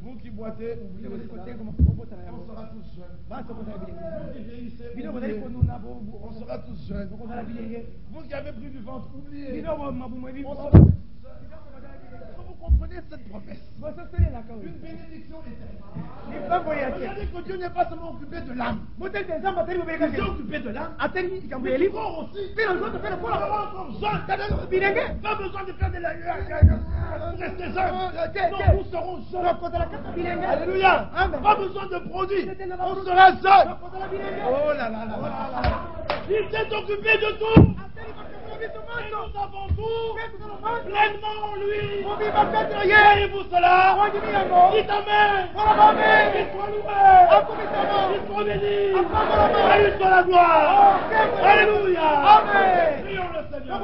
Vous qui boitez, oubliez cela. On sera tous jeunes. Vous qui vieillissez, oubliez. On sera tous jeunes. Vous qui avez pris du ventre, oubliez. On sera tous. Vous comprenez cette promesse? Une bénédiction éternelle. Regardez que Dieu n'est pas seulement occupé de l'âme. Il est occupé de l'âme. Mais du corps aussi. Pas besoin de faire de la rester jeune. Non, nous serons jeunes. Alléluia. Pas besoin de produits. On sera jeunes. Oh là là là là. Il s'est occupé de tout. Et nous avons tout pleinement en lui. Voyez-vous cela? Dites Amen. Qu'il soit loué. Qu'il soit béni. À lui soit la gloire. Alléluia. Prions le Seigneur.